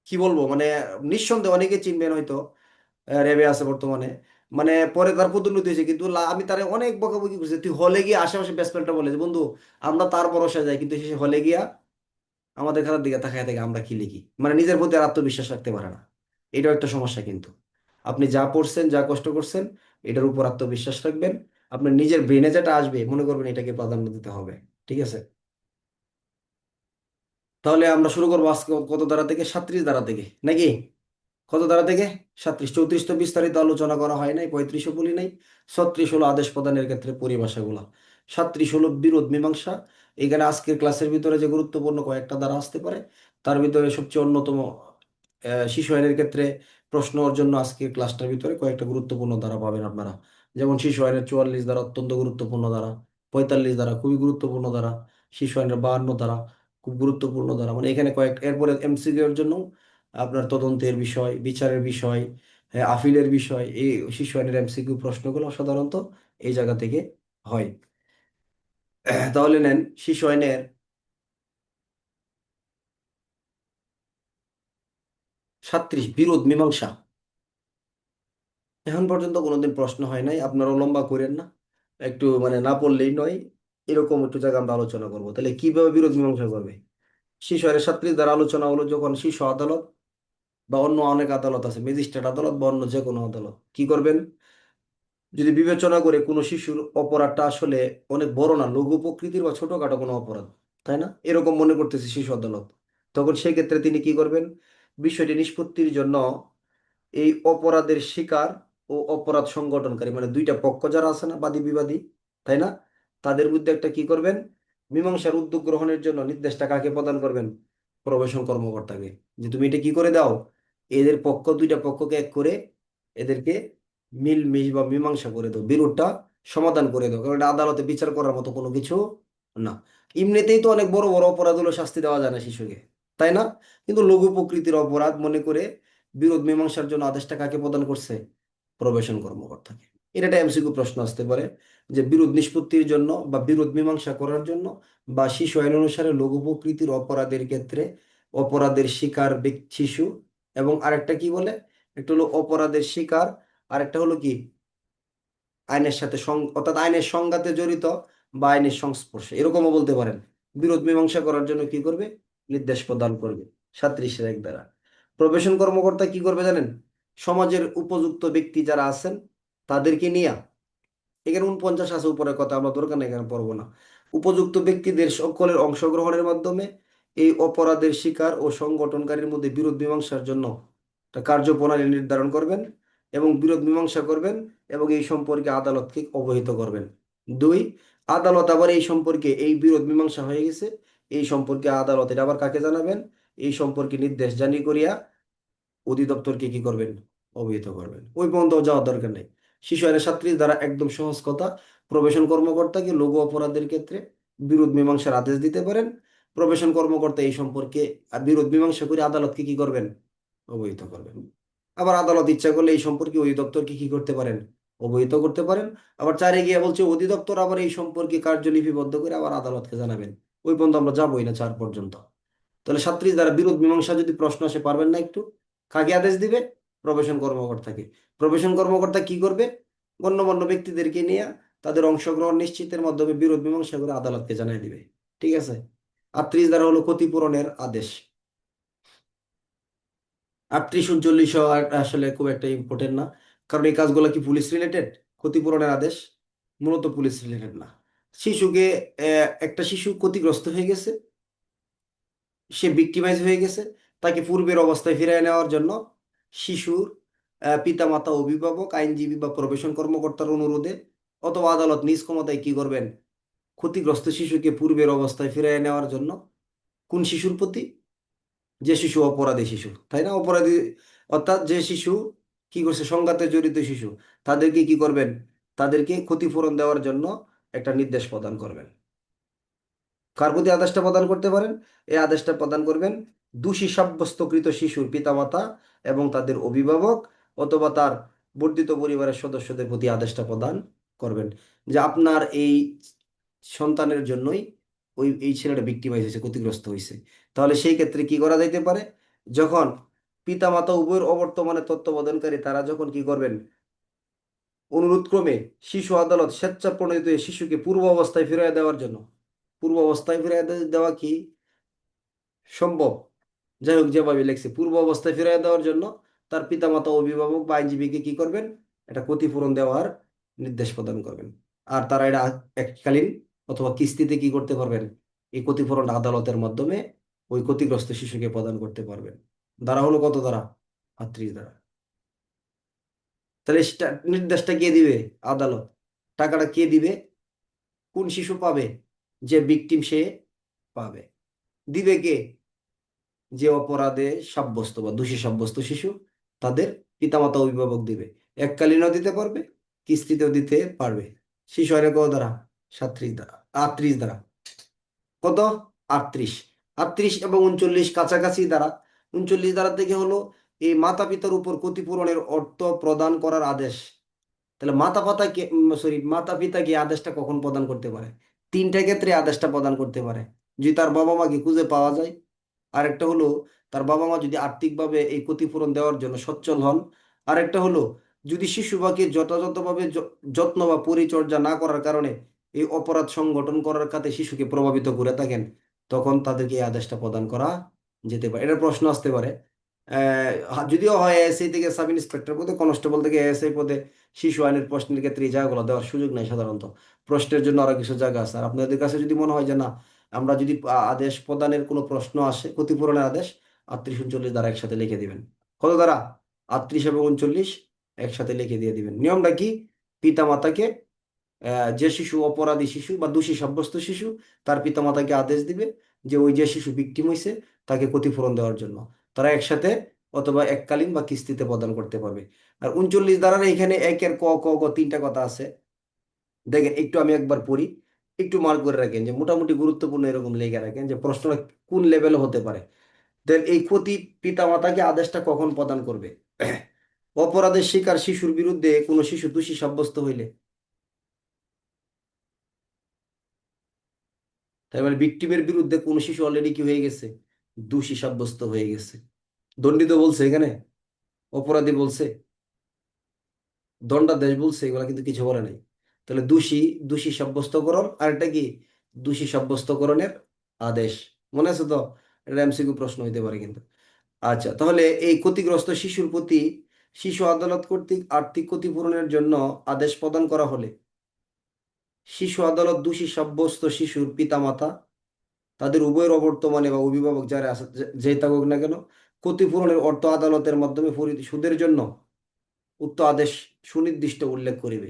কি বলবো মানে, নিঃসন্দেহে অনেকে চিনবেন হয়তো, র্যাবে আছে বর্তমানে। মানে পরে তার পদোন্নতি হয়েছে, কিন্তু আমি তারে অনেক বকাবকি করছি, তুই হলে গিয়ে আশেপাশে ব্যাটসম্যানটা বলে যে, বন্ধু আমরা তার ভরসা যাই, কিন্তু শেষে হলে গিয়া আমাদের খেলার দিকে তাকায় থেকে আমরা কি লিখি, মানে নিজের প্রতি আর আত্মবিশ্বাস রাখতে পারে না। এটাও একটা সমস্যা কিন্তু। আপনি যা পড়ছেন যা কষ্ট করছেন এটার উপর আত্মবিশ্বাস রাখবেন, আপনার নিজের ব্রেনে যেটা আসবে মনে করবেন এটাকে প্রাধান্য দিতে হবে। ঠিক আছে, তাহলে আমরা শুরু করবো আজকে কত ধারা থেকে, 37 ধারা থেকে নাকি? কত ধারা থেকে? 37। 34 তো বিস্তারিত আলোচনা করা হয় নাই, 35ও বলি নাই। 36 হলো আদেশ প্রদানের ক্ষেত্রে পরিভাষাগুলা। 37 হলো বিরোধ মীমাংসা। এখানে আজকের ক্লাসের ভিতরে যে গুরুত্বপূর্ণ কয়েকটা ধারা আসতে পারে, তার ভিতরে সবচেয়ে অন্যতম শিশু আইনের ক্ষেত্রে প্রশ্ন ওর জন্য আজকের ক্লাসটার ভিতরে কয়েকটা গুরুত্বপূর্ণ ধারা পাবেন আপনারা। যেমন শিশু আইনের 44 ধারা অত্যন্ত গুরুত্বপূর্ণ ধারা, 45 ধারা খুবই গুরুত্বপূর্ণ ধারা, শিশু আইনের 52 ধারা খুব গুরুত্বপূর্ণ ধারা। মানে এখানে কয়েক, এরপরে এমসিকিউ এর জন্য আপনার তদন্তের বিষয়, বিচারের বিষয়, আপিলের বিষয়, এই শিশু আইনের এমসিকিউ প্রশ্নগুলো সাধারণত এই জায়গা থেকে হয়। তাহলে নেন শিশু আইনের 37 বিরোধ মীমাংসা। এখন পর্যন্ত কোনোদিন প্রশ্ন হয় নাই, আপনারাও লম্বা করেন না, একটু মানে না পড়লেই নয়, এরকম একটু জায়গা আমরা আলোচনা করবো। তাহলে কিভাবে বিরোধ মীমাংসা করবে? শিশু আইনের 37 দ্বারা আলোচনা হলো, যখন শিশু আদালত বা অন্য অনেক আদালত আছে, ম্যাজিস্ট্রেট আদালত বা অন্য যে কোনো আদালত কি করবেন, যদি বিবেচনা করে কোনো শিশুর অপরাধটা আসলে অনেক বড় না, লঘু প্রকৃতির বা ছোটখাটো কোনো অপরাধ, তাই না, এরকম মনে করতেছে শিশু আদালত, তখন সেই ক্ষেত্রে তিনি কি করবেন, বিষয়টি নিষ্পত্তির জন্য এই অপরাধের শিকার ও অপরাধ সংগঠনকারী, মানে দুইটা পক্ষ যারা আছে না, বাদী বিবাদী, তাই না, তাদের মধ্যে একটা কি করবেন, মীমাংসার উদ্যোগ গ্রহণের জন্য নির্দেশটা কাকে প্রদান করবেন, প্রবেশন কর্মকর্তাকে, যে তুমি এটা কি করে দাও, এদের পক্ষ, দুইটা পক্ষকে এক করে এদেরকে মিল বা মীমাংসা করে দাও, বিরোধটা সমাধান করে দাও, কারণ এটা আদালতে বিচার করার মতো কোনো কিছু না। এমনিতেই তো অনেক বড় বড় অপরাধগুলো শাস্তি দেওয়া যায় না শিশুকে, তাই না, কিন্তু লঘু প্রকৃতির অপরাধ মনে করে বিরোধ মীমাংসার জন্য আদেশটা কাকে প্রদান করছে, প্রবেশন কর্মকর্তাকে। এটা একটা এমসিকিউ প্রশ্ন আসতে পারে, যে বিরোধ নিষ্পত্তির জন্য বা বিরোধ মীমাংসা করার জন্য বা শিশু আইন অনুসারে লঘু প্রকৃতির অপরাধের ক্ষেত্রে অপরাধের শিকার ব্যক্তি শিশু, এবং আরেকটা কি বলে, একটা হলো অপরাধের শিকার, আরেকটা হলো কি আইনের সাথে অর্থাৎ আইনের সংঘাতে জড়িত বা আইনের সংস্পর্শে, এরকমও বলতে পারেন, বিরোধ মীমাংসা করার জন্য কি করবে, নির্দেশ প্রদান করবে। 37-1 দ্বারা প্রবেশন কর্মকর্তা কি করবে জানেন, সমাজের উপযুক্ত ব্যক্তি যারা আছেন তাদেরকে নিয়ে, এখানে 49 আছে উপরের কথা, আমরা দরকার নেই এখানে পড়বো না, উপযুক্ত ব্যক্তিদের সকলের অংশগ্রহণের মাধ্যমে এই অপরাধের শিকার ও সংগঠনকারীর মধ্যে বিরোধ মীমাংসার জন্য একটা কার্যপ্রণালী নির্ধারণ করবেন এবং বিরোধ মীমাংসা করবেন, এবং এই সম্পর্কে আদালতকে অবহিত করবেন। 2, আদালত আবার এই সম্পর্কে, এই বিরোধ মীমাংসা হয়ে গেছে এই সম্পর্কে আদালত এটা আবার কাকে জানাবেন, এই সম্পর্কে নির্দেশ জারি করিয়া অধিদপ্তরকে কি করবেন, অবহিত করবেন। ওই পর্যন্ত যাওয়ার দরকার নেই। শিশু আইনের 37 দ্বারা একদম সহজ কথা, প্রবেশন কর্মকর্তাকে লঘু অপরাধের ক্ষেত্রে বিরোধ মীমাংসার আদেশ দিতে পারেন। প্রবেশন কর্মকর্তা এই সম্পর্কে বিরোধ মীমাংসা করে আদালতকে কি করবেন, অবহিত করবেন। আবার আদালত ইচ্ছা করলে এই সম্পর্কে অধিদপ্তরকে কি করতে পারেন, অবহিত করতে পারেন। আবার চারে গিয়ে বলছে অধিদপ্তর আবার এই সম্পর্কে কার্যলিপিবদ্ধ করে আবার আদালতকে জানাবেন। ওই পর্যন্ত আমরা যাবোই না, 4 পর্যন্ত। তাহলে 37 দ্বারা বিরোধ মীমাংসা যদি প্রশ্ন আসে, পারবেন না একটু, কাকে আদেশ দিবে, প্রবেশন কর্মকর্তাকে। প্রবেশন কর্মকর্তা কি করবে, গণ্যমান্য ব্যক্তিদেরকে নিয়ে তাদের অংশগ্রহণ নিশ্চিতের মাধ্যমে বিরোধ মীমাংসা করে আদালতকে জানিয়ে দিবে। ঠিক আছে। 38 দ্বারা হলো ক্ষতিপূরণের আদেশ। 38, 39 আসলে খুব একটা ইম্পর্টেন্ট না, কারণ এই কাজগুলো কি পুলিশ রিলেটেড, ক্ষতিপূরণের আদেশ মূলত পুলিশ রিলেটেড না। শিশুকে একটা শিশু ক্ষতিগ্রস্ত হয়ে গেছে, সে ভিক্টিমাইজ হয়ে গেছে, তাকে পূর্বের অবস্থায় ফিরিয়ে নেওয়ার জন্য শিশুর পিতামাতা, অভিভাবক, আইনজীবী বা প্রবেশন কর্মকর্তার অনুরোধে অথবা আদালত নিজ ক্ষমতায় কি করবেন, ক্ষতিগ্রস্ত শিশুকে পূর্বের অবস্থায় ফিরিয়ে নেওয়ার জন্য, কোন শিশুর প্রতি, যে শিশু অপরাধী শিশু, তাই না, অপরাধী অর্থাৎ যে শিশু কি করছে, সংঘাতে জড়িত শিশু, তাদেরকে কি করবেন, তাদেরকে ক্ষতিপূরণ দেওয়ার জন্য একটা নির্দেশ প্রদান করবেন। কার প্রতি আদেশটা প্রদান করতে পারেন? এই আদেশটা প্রদান করবেন দোষী সাব্যস্তকৃত শিশুর পিতামাতা এবং তাদের অভিভাবক অথবা তার বর্ধিত পরিবারের সদস্যদের প্রতি আদেশটা প্রদান করবেন যে আপনার এই সন্তানের জন্যই এই ছেলেটা ভিক্টিমাইজ হয়েছে, ক্ষতিগ্রস্ত হয়েছে। তাহলে সেই ক্ষেত্রে কি করা যাইতে পারে? যখন পিতামাতা উভয়ের অবর্তমানে তত্ত্বাবধানকারী তারা যখন কি করবেন, অনুরোধ ক্রমে শিশু আদালত স্বেচ্ছা প্রণোদিত এই শিশুকে পূর্ব অবস্থায় ফিরিয়ে দেওয়ার জন্য, পূর্ব অবস্থায় ফিরিয়ে দেওয়া কি সম্ভব? যাই হোক, যেভাবে লেখছে পূর্ব অবস্থায় ফিরিয়ে দেওয়ার জন্য তার পিতামাতা অভিভাবক বা আইনজীবীকে কি করবেন, এটা ক্ষতিপূরণ দেওয়ার নির্দেশ প্রদান করবেন। আর তারা এটা এককালীন অথবা কিস্তিতে কি করতে পারবেন, এই ক্ষতিপূরণ আদালতের মাধ্যমে ওই ক্ষতিগ্রস্ত শিশুকে প্রদান করতে পারবেন। ধারা হলো কত ধারা? 38 ধারা। তাহলে নির্দেশটা কে দিবে? আদালত। টাকাটা কে দিবে? কোন শিশু পাবে? যে ভিকটিম সে পাবে। দিবে কে? যে অপরাধে সাব্যস্ত বা দোষী সাব্যস্ত শিশু, তাদের পিতামাতা অভিভাবক দিবে। এককালীনও দিতে পারবে, কিস্তিতেও দিতে পারবে। শিশু আইনে কত দ্বারা? 37 দ্বারা, 38 দ্বারা। কত? 38। 38 এবং 39 কাছাকাছি দ্বারা। 39 দ্বারা থেকে হলো এই মাতা পিতার উপর ক্ষতিপূরণের অর্থ প্রদান করার আদেশ। তাহলে মাতা পিতা কি আদেশটা কখন প্রদান করতে পারে? তিনটা ক্ষেত্রে আদেশটা প্রদান করতে পারে। যদি তার বাবা মাকে খুঁজে পাওয়া যায়, আরেকটা হলো তার বাবা মা যদি আর্থিকভাবে এই ক্ষতিপূরণ দেওয়ার জন্য সচ্ছল হন, আরেকটা হলো যদি শিশু বাকে যথাযথভাবে যত্ন বা পরিচর্যা না করার কারণে এই অপরাধ সংগঠন করার খাতে শিশুকে প্রভাবিত করে থাকেন, তখন তাদেরকে এই আদেশটা প্রদান করা যেতে পারে। এটার প্রশ্ন আসতে পারে যদিও হয় এএসআই থেকে সাব ইন্সপেক্টর পদে, কনস্টেবল থেকে এএসআই পদে শিশু আইনের প্রশ্নের ক্ষেত্রে এই জায়গাগুলো দেওয়ার সুযোগ নাই সাধারণত। প্রশ্নের জন্য আরো কিছু জায়গা আছে। আর আপনাদের কাছে যদি মনে হয় যে না, আমরা যদি আদেশ প্রদানের কোনো প্রশ্ন আসে, ক্ষতিপূরণের আদেশ, 38 39 দ্বারা একসাথে লিখে দিবেন। কত দ্বারা? 38 এবং 39 একসাথে লিখে দিয়ে দিবেন। নিয়মটা কি? পিতা মাতাকে যে শিশু অপরাধী শিশু বা দোষী সাব্যস্ত শিশু, তার পিতামাতাকে আদেশ দিবে যে ওই যে শিশু ভিকটিম হয়েছে তাকে ক্ষতিপূরণ দেওয়ার জন্য। তারা একসাথে অথবা এককালীন বা কিস্তিতে প্রদান করতে পারবে। আর 39 ধারার এখানে একের ক ক গ তিনটা কথা আছে। দেখেন একটু আমি একবার পড়ি, একটু মার্ক করে রাখেন যে মোটামুটি গুরুত্বপূর্ণ এরকম লেগে রাখেন যে প্রশ্নটা কোন লেভেলে হতে পারে। দেন এই ক্ষতি পিতামাতাকে আদেশটা কখন প্রদান করবে? অপরাধের শিকার শিশুর বিরুদ্ধে কোনো শিশু দোষী সাব্যস্ত হইলে। তাই মানে ভিকটিমের বিরুদ্ধে কোন শিশু অলরেডি কি হয়ে গেছে? দোষী সাব্যস্ত হয়ে গেছে। দণ্ডিত বলছে এখানে, অপরাধী বলছে, দণ্ডাদেশ বলছে, এগুলা কিন্তু কিছু বলে নাই। তাহলে দোষী, দোষী সাব্যস্তকরণ, আর এটা কি? দোষী সাব্যস্তকরণের আদেশ। মনে আছে তো? এটা এমসিকিউ প্রশ্ন হইতে পারে কিন্তু। আচ্ছা, তাহলে এই ক্ষতিগ্রস্ত শিশুর প্রতি শিশু আদালত কর্তৃক আর্থিক ক্ষতিপূরণের জন্য আদেশ প্রদান করা হলে শিশু আদালত দোষী সাব্যস্ত শিশুর পিতামাতা তাদের উভয়ের অবর্তমানে বা অভিভাবক যারা আছে, যেই থাকুক না কেন, ক্ষতিপূরণের অর্থ আদালতের মাধ্যমে পরিশোধের জন্য উক্ত আদেশ সুনির্দিষ্ট উল্লেখ করিবে।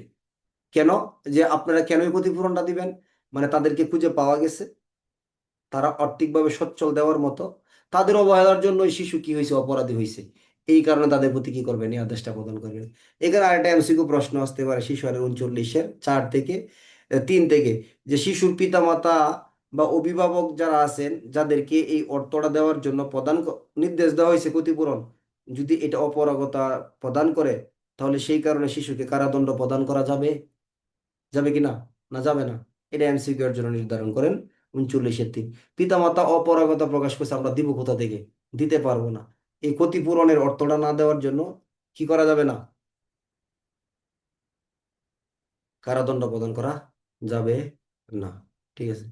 কেন? যে আপনারা কেনই ক্ষতিপূরণটা দিবেন? মানে তাদেরকে খুঁজে পাওয়া গেছে, তারা আর্থিকভাবে সচ্ছল দেওয়ার মতো, তাদের অবহেলার জন্য ওই শিশু কি হয়েছে? অপরাধী হয়েছে। এই কারণে তাদের প্রতি কি করবেন? এই আদেশটা প্রদান করবেন। এখানে আরেকটা এমসিকিউ প্রশ্ন আসতে পারে শিশু আইনের 39-এর 4 থেকে 3 থেকে, যে শিশুর পিতামাতা বা অভিভাবক যারা আছেন যাদেরকে এই অর্থটা দেওয়ার জন্য নির্দেশ দেওয়া হয়েছে ক্ষতিপূরণ, যদি এটা অপারগতা প্রদান করে, তাহলে সেই কারণে শিশুকে কারাদণ্ড প্রদান করা যাবে? যাবে কি না? না যাবে না। এটা এমসিকিউ এর জন্য নির্ধারণ করেন 39-এর 3। পিতামাতা অপারগতা প্রকাশ করছে, আমরা দিব কোথা থেকে? দিতে পারবো না। এই ক্ষতিপূরণের অর্থটা না দেওয়ার জন্য কি করা যাবে না? কারাদণ্ড প্রদান করা যাবে না। ঠিক আছে।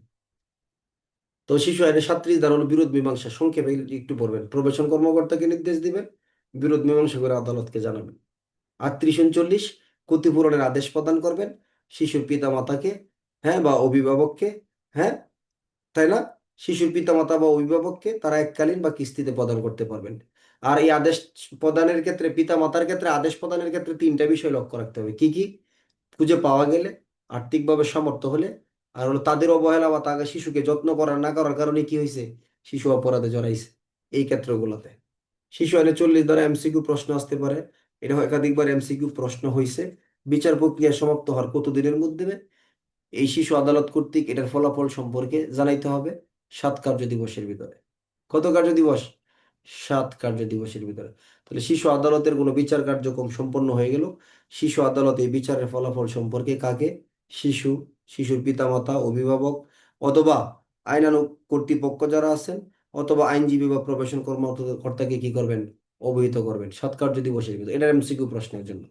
তো শিশু আইনে 37 ধারা হলো বিরোধ মীমাংসা। সংক্ষেপে একটু পড়বেন। প্রবেশন কর্মকর্তাকে নির্দেশ দিবেন, বিরোধ মীমাংসা করে আদালতকে জানাবেন। 38 39 ক্ষতিপূরণের আদেশ প্রদান করবেন শিশুর পিতামাতাকে, হ্যাঁ, বা অভিভাবককে। হ্যাঁ, তাই না? শিশুর পিতামাতা বা অভিভাবককে তারা এককালীন বা কিস্তিতে প্রদান করতে পারবেন। আর এই আদেশ প্রদানের ক্ষেত্রে, পিতামাতার ক্ষেত্রে আদেশ প্রদানের ক্ষেত্রে তিনটা বিষয় লক্ষ্য রাখতে হবে। কি কি? খুঁজে পাওয়া গেলে, আর্থিকভাবে সমর্থ হলে, আর হলো তাদের অবহেলা বা তাকে শিশুকে যত্ন করার না করার কারণে কি হয়েছে? শিশু অপরাধে জড়াইছে। এই ক্ষেত্রগুলোতে শিশু আইনে 40 ধারা এমসিকিউ প্রশ্ন আসতে পারে। এটা একাধিকবার এমসিকিউ প্রশ্ন হয়েছে। বিচার প্রক্রিয়া সমাপ্ত হওয়ার কতদিনের মধ্যে? এই শিশু আদালত কর্তৃক এটার ফলাফল সম্পর্কে জানাইতে হবে 7 কার্য দিবসের ভিতরে। কত কার্য দিবস? 7 কার্য দিবসের ভিতরে। তাহলে শিশু আদালতের কোনো বিচার কার্যক্রম সম্পন্ন হয়ে গেল। শিশু আদালত এই বিচারের ফলাফল সম্পর্কে কাকে? শিশু, শিশুর পিতামাতা, অভিভাবক, অথবা আইনানুগ কর্তৃপক্ষ যারা আছেন, অথবা আইনজীবী বা প্রবেশন কর্মকর্তাকে কি করবেন? অবহিত করবেন 7 কার্য দিবসের ভিতরে। এটা এমসিকিউ প্রশ্নের জন্য।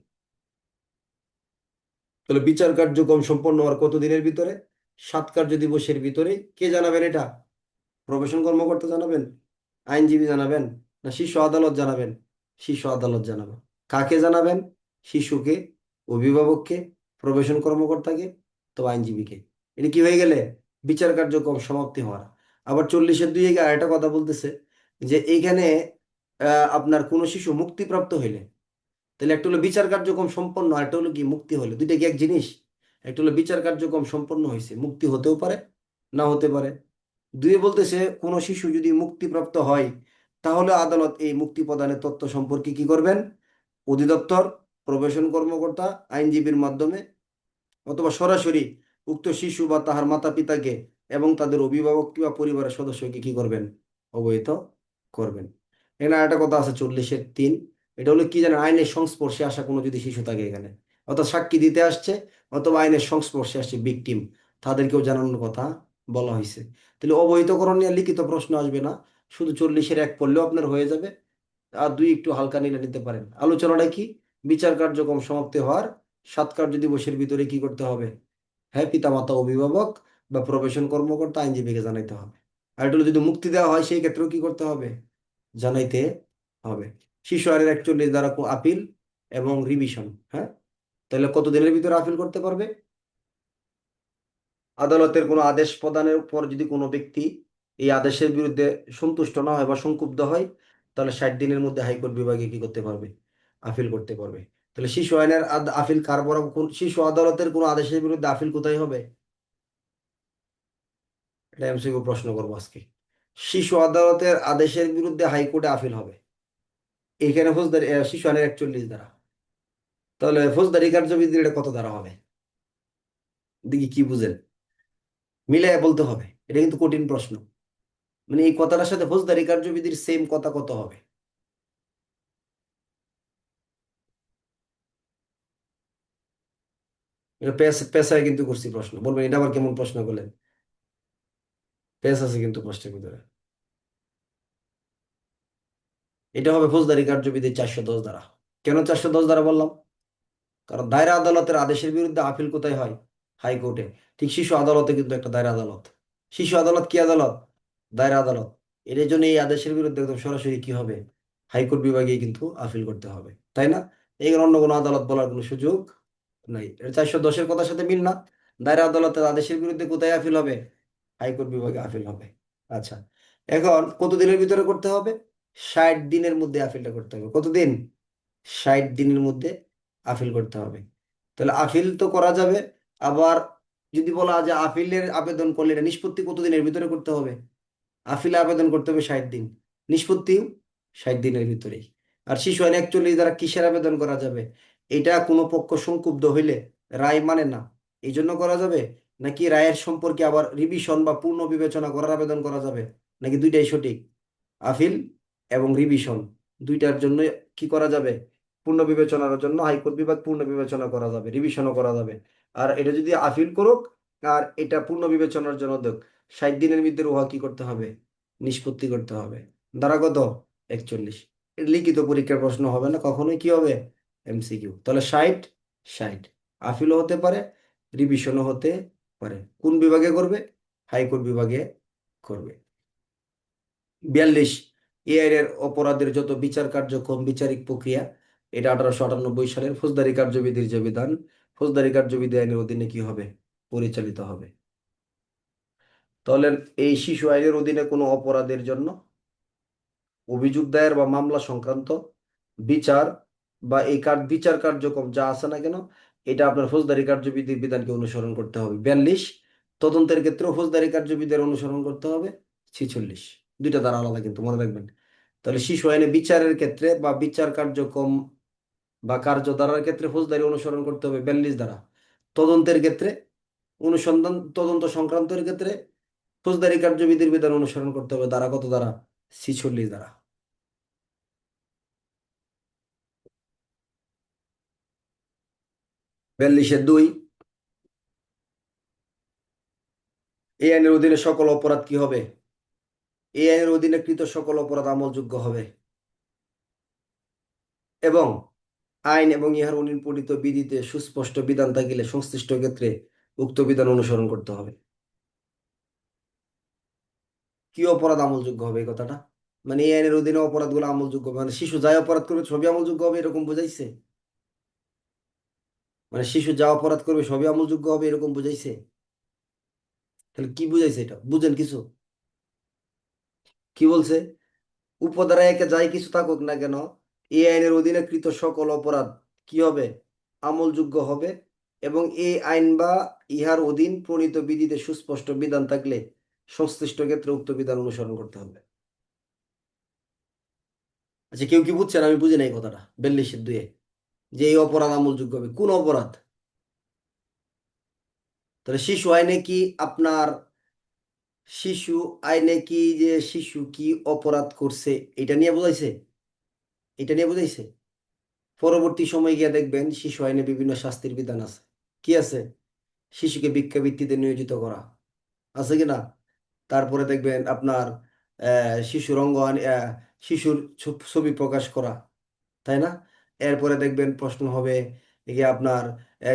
তাহলে বিচার কার্যক্রম সম্পন্ন হওয়ার কত দিনের ভিতরে? 7 কার্য দিবসের ভিতরে। কে জানাবেন এটা? প্রবেশন কর্মকর্তা জানাবেন, আইনজীবী জানাবেন, না শীর্ষ আদালত জানাবেন? শীর্ষ আদালত জানাবেন। কাকে জানাবেন? শিশুকে, অভিভাবককে, প্রবেশন কর্মকর্তাকে, তো আইনজীবীকে। এটা কি হয়ে গেলে বিচার কার্যক্রম সমাপ্তি হওয়ার। আবার 40-এর 2 আরেকটা কথা বলতেছে যে এইখানে আপনার কোনো শিশু মুক্তিপ্রাপ্ত হইলে, তাহলে একটা হলো বিচার কার্যক্রম সম্পন্ন, আর একটা হলো কি মুক্তি হলো। দুইটা কি এক জিনিস? একটা হলো বিচার কার্যক্রম সম্পন্ন হয়েছে, মুক্তি হতেও পারে, না হতে পারে। দুয়ে বলতেছে কোনো শিশু যদি মুক্তিপ্রাপ্ত হয়, তাহলে আদালত এই মুক্তি প্রদানের তথ্য সম্পর্কে কি করবেন? অধিদপ্তর, প্রবেশন কর্মকর্তা, আইনজীবীর মাধ্যমে, অথবা সরাসরি উক্ত শিশু বা তাহার মাতা পিতাকে এবং তাদের অভিভাবক কিংবা পরিবারের সদস্যকে কি করবেন? অবহিত করবেন। এখানে একটা কথা আছে 40-এর 3। এটা হলো কি জানেন? আইনের সংস্পর্শে আসা কোনো যদি শিশু থাকে এখানে, অর্থাৎ সাক্ষী দিতে আসছে অথবা আইনের সংস্পর্শে আসছে ভিকটিম, তাদেরকেও জানানোর কথা বলা হয়েছে। তাহলে অবহিতকরণ নিয়ে লিখিত প্রশ্ন আসবে না, শুধু 40-এর 1 পড়লেও আপনার হয়ে যাবে। আর 2 একটু হালকা নিলে নিতে পারেন। আলোচনাটা কি? বিচার কার্যক্রম সমাপ্তি হওয়ার 7 কার্য দিবসের ভিতরে কি করতে হবে? হ্যাঁ, পিতামাতা, অভিভাবক বা প্রবেশন কর্মকর্তা, আইনজীবীকে জানাইতে হবে। আর এটা হলো যদি মুক্তি দেওয়া হয় সেই ক্ষেত্রেও কি করতে হবে? জানাইতে হবে। শিশু আইনের 41 ধারা আপিল এবং রিভিশন। হ্যাঁ, তাহলে কত দিনের ভিতরে আপিল করতে পারবে? আদালতের কোনো আদেশ প্রদানের পর যদি কোনো ব্যক্তি এই আদেশের বিরুদ্ধে সন্তুষ্ট না হয় বা সংক্ষুব্ধ হয়, তাহলে 60 দিনের মধ্যে হাইকোর্ট বিভাগে কি করতে পারবে? আপিল করতে পারবে। তাহলে শিশু আইনের আপিল কার বরাবর? শিশু আদালতের কোনো আদেশের বিরুদ্ধে আপিল কোথায় হবে? এটা এমসিকিউ প্রশ্ন করবো আজকে। শিশু আদালতের আদেশের বিরুদ্ধে হাইকোর্টে আপিল হবে। এইখানে ফৌজদারি শিশু আইনের 41 ধারা। তাহলে ফৌজদারি কার্যবিধির এটা কত ধারা হবে? দেখি কি বুঝেন, মিলে বলতে হবে। এটা কিন্তু কঠিন প্রশ্ন। মানে এই কথাটার সাথে ফৌজদারি কার্যবিধির সেম কথা কত হবে? এটা পেশায় কিন্তু করছি প্রশ্ন, বলবেন এটা আবার কেমন প্রশ্ন করলেন? পেশ আছে কিন্তু প্রশ্নের ভিতরে। এটা হবে ফৌজদারি কার্যবিধি 410 ধারা। কেন 410 ধারা বললাম? কারণ দায়রা আদালতের আদেশের বিরুদ্ধে আপিল কোথায় হয়? হাইকোর্টে। ঠিক শিশু আদালতে কিন্তু একটা দায়রা আদালত। শিশু আদালত কি আদালত? দায়রা আদালত। এর জন্য এই আদেশের বিরুদ্ধে একদম সরাসরি কি হবে? হাইকোর্ট বিভাগে কিন্তু আপিল করতে হবে, তাই না? এই অন্য কোনো আদালত বলার কোনো সুযোগ নাই। এটা 410-এর কথার সাথে মিল না? দায়রা আদালতের আদেশের বিরুদ্ধে কোথায় আপিল হবে? হাইকোর্ট বিভাগে আপিল হবে। আচ্ছা, এখন কত দিনের ভিতরে করতে হবে? 60 দিনের মধ্যে আপিলটা করতে হবে। কতদিন? 60 দিনের মধ্যে আপিল করতে হবে। তাহলে আপিল তো করা যাবে। আবার যদি বলা যায় আপিলের আবেদন করলে এটা নিষ্পত্তি কতদিনের ভিতরে করতে হবে? আপিলে আবেদন করতে হবে 60 দিন, নিষ্পত্তিও 60 দিনের ভিতরেই। আর শিশু আইন 41 দ্বারা কিসের আবেদন করা যাবে? এটা কোনো পক্ষ সংক্ষুব্ধ হইলে রায় মানে না, এই জন্য করা যাবে, নাকি রায়ের সম্পর্কে আবার রিভিশন বা পূর্ণ বিবেচনা করার আবেদন করা যাবে, নাকি দুইটাই সঠিক? আপিল এবং রিভিশন দুইটার জন্য কি করা যাবে? পূর্ণ বিবেচনার জন্য হাইকোর্ট বিভাগ পূর্ণ বিবেচনা করা যাবে, রিভিশনও করা যাবে। আর এটা যদি আপিল করুক আর এটা পূর্ণ বিবেচনার জন্য দেখ, 60 দিনের ভিতরে উহা কি করতে হবে? নিষ্পত্তি করতে হবে। ধারা কত? 41। লিখিত পরীক্ষার প্রশ্ন হবে না কখনোই, কি হবে? এমসিকিউ। তাহলে 60, 60। আপিলও হতে পারে, রিভিশনও হতে পারে। কোন বিভাগে করবে? হাইকোর্ট বিভাগে করবে। 42, এ আইনের অপরাধের যত বিচার কার্যক্রম, বিচারিক প্রক্রিয়া, এটা 1898 সালের ফৌজদারি কার্যবিধির যে বিধান, ফৌজদারি কার্যবিধি আইনের অধীনে কি হবে? পরিচালিত হবে। তাহলে এই শিশু আইনের অধীনে কোনো অপরাধের জন্য অভিযোগ দায়ের বা মামলা সংক্রান্ত বিচার বা এই বিচার কার্যক্রম যা আছে না কেন, এটা আপনার ফৌজদারি কার্যবিধির বিধানকে অনুসরণ করতে হবে। 42, তদন্তের ক্ষেত্রেও ফৌজদারি কার্যবিধির অনুসরণ করতে হবে। 46, দুইটা দ্বারা আলাদা কিন্তু মনে রাখবেন। তাহলে শিশু আইনে বিচারের ক্ষেত্রে বা বিচার কার্যক্রম বা কার্যধারার ক্ষেত্রে ফৌজদারি অনুসরণ করতে হবে 42 দ্বারা। তদন্তের ক্ষেত্রে অনুসন্ধান তদন্ত সংক্রান্তের ক্ষেত্রে ফৌজদারি কার্যবিধির বিধান অনুসরণ করতে হবে। ধারা কত? ধারা 46 ধারা। 42-2, এই আইনের অধীনে সকল অপরাধ কি হবে? এই আইনের অধীনে কৃত সকল অপরাধ আমলযোগ্য হবে, এবং আইন এবং ইহার প্রণীত বিধিতে সুস্পষ্ট বিধান থাকিলে সংশ্লিষ্ট ক্ষেত্রে উক্ত বিধান অনুসরণ করতে হবে। কি অপরাধ আমলযোগ্য হবে এই কথাটা? মানে এই আইনের অধীনে অপরাধগুলো আমলযোগ্য হবে, মানে শিশু যাই অপরাধ করবে সবই আমলযোগ্য হবে এরকম বুঝাইছে? মানে শিশু যা অপরাধ করবে সবই আমলযোগ্য হবে এরকম বুঝাইছে? তাহলে কি বুঝাইছে? এটা বুঝেন কিছু? কি বলছে? উপধারা একে যাই কিছু থাকুক না কেন, এই আইনের অধীনে কৃত সকল অপরাধ কি হবে? আমলযোগ্য হবে, এবং এই আইন বা ইহার অধীন প্রণীত বিধিতে সুস্পষ্ট বিধান থাকলে সংশ্লিষ্ট ক্ষেত্রে উক্ত বিধান অনুসরণ করতে হবে। আচ্ছা, কেউ কি বুঝছেন? আমি বুঝি নাই কথাটা 42-2 যে এই অপরাধ আমলযোগ্য হবে। কোন অপরাধ? তাহলে শিশু আইনে কি আপনার, শিশু আইনে কি যে শিশু কি অপরাধ করছে এটা নিয়ে বুঝাইছে? এটা নিয়ে বুঝাইছে? পরবর্তী সময় গিয়ে দেখবেন শিশু আইনে বিভিন্ন শাস্তির বিধান আছে। কি আছে? শিশুকে ভিক্ষাবৃত্তিতে নিয়োজিত করা আছে কি না? তারপরে দেখবেন আপনার শিশুর শিশুর ছবি প্রকাশ করা, তাই না? এরপরে দেখবেন প্রশ্ন হবে যে আপনার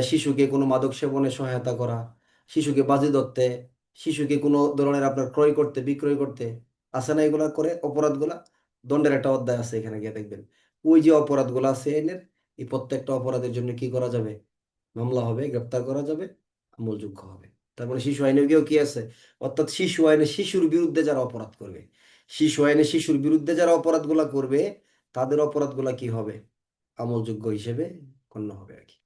শিশুকে কোনো মাদক সেবনে সহায়তা করা, শিশুকে বাজি ধরতে, শিশুকে কোনো ধরনের আপনার ক্রয় করতে বিক্রয় করতে, আছে না? এগুলা করে অপরাধগুলা দণ্ডের একটা অধ্যায় আছে, এখানে গিয়ে দেখবেন ওই যে অপরাধগুলো আছে আইনের, এই প্রত্যেকটা অপরাধের জন্য কি করা যাবে? মামলা হবে, গ্রেপ্তার করা যাবে, আমলযোগ্য হবে। তারপরে শিশু আইনে গিয়েও কি আছে? অর্থাৎ শিশু আইনে শিশুর বিরুদ্ধে যারা অপরাধ করবে, শিশু আইনে শিশুর বিরুদ্ধে যারা অপরাধগুলা করবে, তাদের অপরাধগুলা কি হবে? আমলযোগ্য হিসেবে গণ্য হবে আর কি।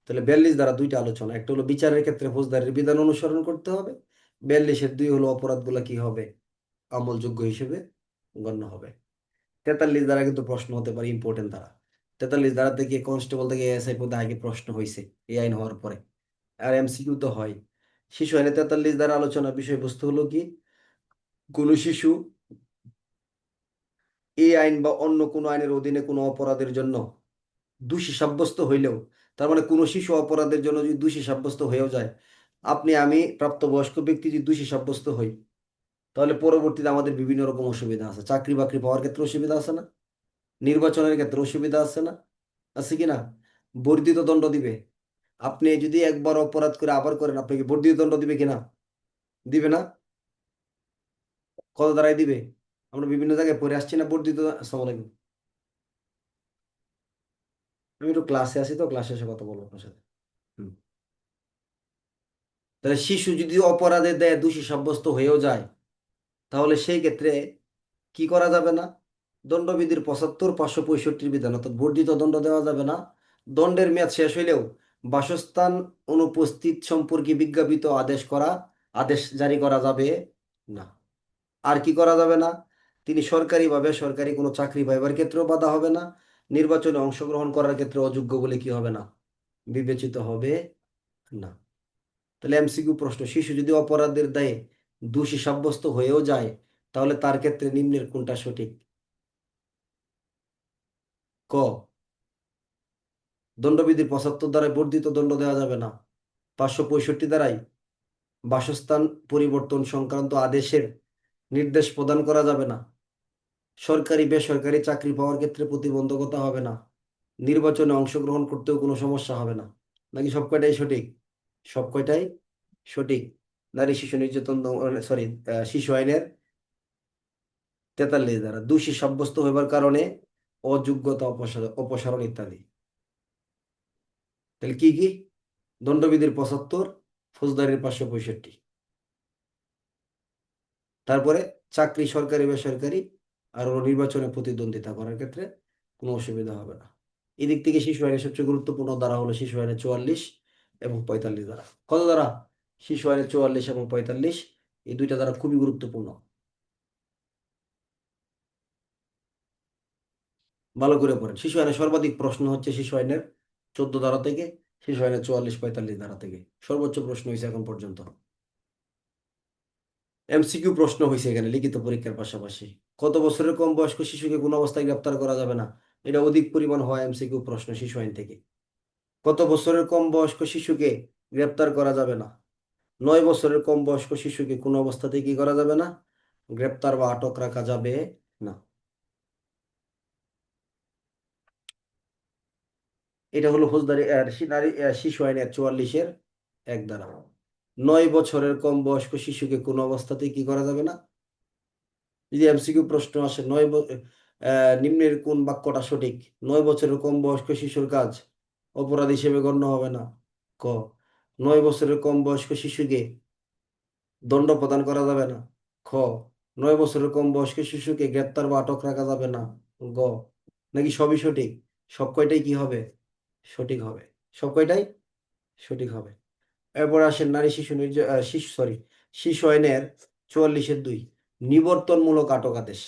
তাহলে 42 দ্বারা দুইটা আলোচনা, একটা হলো বিচারের ক্ষেত্রে ফৌজদারির বিধান অনুসরণ করতে হবে, 42-2 হলো অপরাধগুলা কি হবে? আমলযোগ্য হিসেবে গণ্য হবে। 43 দ্বারা কিন্তু প্রশ্ন হতে পারে, ইম্পর্টেন্ট দ্বারা। 43 দ্বারা থেকে কনস্টেবল থেকে এএসআই পদে আগে প্রশ্ন হয়েছে এই আইন হওয়ার পরে, আর এমসিকিউ তো হয়। শিশু আইনে 43 দ্বারা আলোচনার বিষয়বস্তু হলো কি? কোনো শিশু এই আইন বা অন্য কোনো আইনের অধীনে কোনো অপরাধের জন্য দোষী সাব্যস্ত হইলেও, তার মানে কোনো শিশু অপরাধের জন্য যদি দোষী সাব্যস্ত হয়েও যায়, আপনি আমি প্রাপ্তবয়স্ক ব্যক্তি যদি দোষী সাব্যস্ত হই, তাহলে পরবর্তীতে আমাদের বিভিন্ন রকম অসুবিধা আছে। চাকরি বাকরি পাওয়ার ক্ষেত্রে অসুবিধা আছে না? নির্বাচনের ক্ষেত্রে অসুবিধা আছে না? আছে কি না? বর্ধিত দণ্ড দিবে। আপনি যদি একবার অপরাধ করে আবার করেন, আপনাকে বর্ধিত দণ্ড দিবে কিনা? দিবে না? কত দ্বারাই দিবে? আমরা বিভিন্ন জায়গায় পড়ে আসছি না বর্ধিত। আসসালামু আলাইকুম। আমি একটু ক্লাসে আছি, তো ক্লাসে এসে কথা বলবো আপনার সাথে। হুম। তাহলে শিশু যদি অপরাধের দায়ে দোষী সাব্যস্ত হয়েও যায়, তাহলে সেই ক্ষেত্রে কি করা যাবে না? দণ্ডবিধির 75-565 বিধান, অর্থাৎ বর্ধিত দণ্ড দেওয়া যাবে না। দণ্ডের মেয়াদ শেষ হইলেও বাসস্থান অনুপস্থিত সম্পর্কে বিজ্ঞাপিত আদেশ জারি করা যাবে না। আর কি করা যাবে না? তিনি সরকারি বা বেসরকারি কোনো চাকরি পাইবার ক্ষেত্রেও বাধা হবে না। নির্বাচনে অংশগ্রহণ করার ক্ষেত্রে অযোগ্য বলে কি হবে না? বিবেচিত হবে না। তাহলে এমসিকিউ প্রশ্ন, শিশু যদি অপরাধের দায়ে দোষী সাব্যস্ত হয়েও যায়, তাহলে তার ক্ষেত্রে নিম্নের কোনটা সঠিক? ক, দণ্ডবিধির 75 দ্বারাই বর্ধিত দণ্ড দেওয়া যাবে না। 565 দ্বারাই বাসস্থান পরিবর্তন সংক্রান্ত আদেশের নির্দেশ প্রদান করা যাবে না। সরকারি বেসরকারি চাকরি পাওয়ার ক্ষেত্রে প্রতিবন্ধকতা হবে না। নির্বাচনে অংশগ্রহণ করতেও কোনো সমস্যা হবে না। নাকি সব কয়টাই সঠিক? সব কয়টাই সঠিক। নারী শিশু নির্যাতন, সরি, শিশু আইনের 43 দ্বারা দোষী সাব্যস্ত হইবার কারণে অযোগ্যতা অপসারণ ইত্যাদি। তাহলে কি কি? দণ্ডবিধির 75, ফৌজদারির 565। তারপরে চাকরি সরকারি বেসরকারি আর হলো নির্বাচনে প্রতিদ্বন্দ্বিতা করার ক্ষেত্রে কোনো অসুবিধা হবে না। এদিক থেকে শিশু আইনের সবচেয়ে গুরুত্বপূর্ণ ধারা হলো শিশু আইনের 44 এবং 45 ধারা। কত ধারা? শিশু আইনের 44 এবং 45, এই দুইটা ধারা খুবই গুরুত্বপূর্ণ। ভালো করে পড়েন। শিশু আইনের সর্বাধিক প্রশ্ন হচ্ছে শিশু আইনের 14 ধারা থেকে, শিশু আইনের 44-45 ধারা থেকে সর্বোচ্চ প্রশ্ন হয়েছে এখন পর্যন্ত। এমসিকিউ প্রশ্ন হয়েছে এখানে লিখিত পরীক্ষার পাশাপাশি। কত বছরের কম বয়স্ক শিশুকে কোনো অবস্থায় গ্রেপ্তার করা যাবে না? এটা অধিক পরিমাণ হয় এমসিকিউ প্রশ্ন শিশু আইন থেকে। কত বছরের কম বয়স্ক শিশুকে গ্রেপ্তার করা যাবে না? 9 বছরের কম বয়স্ক শিশুকে কোনো অবস্থাতেই কি করা যাবে না? গ্রেপ্তার বা আটক রাখা যাবে না। এটা হলো ফৌজদারি শিশু আইনের 44-1 ধারা। 9 বছরের কম বয়স্ক শিশুকে কোনো অবস্থাতেই কি করা যাবে না? যদি এমসিকিউ প্রশ্ন আসে নিম্নের কোন বাক্যটা সঠিক? 9 বছরের কম বয়স্ক শিশুর কাজ অপরাধ হিসেবে গণ্য হবে না। ক, 9 বছরের কম বয়স্ক শিশুকে দণ্ড প্রদান করা যাবে না। খ, 9 বছরের কম বয়স্ক শিশুকে গ্রেপ্তার বা আটক রাখা যাবে না। গ, নাকি সবই সঠিক? সব কয়টাই কি হবে? সঠিক হবে। সব কয়টাই সঠিক হবে। এরপর আসেন নারী শিশু শিশু শিশু আইনের 44-2, নিবর্তনমূলক আটক আদেশ।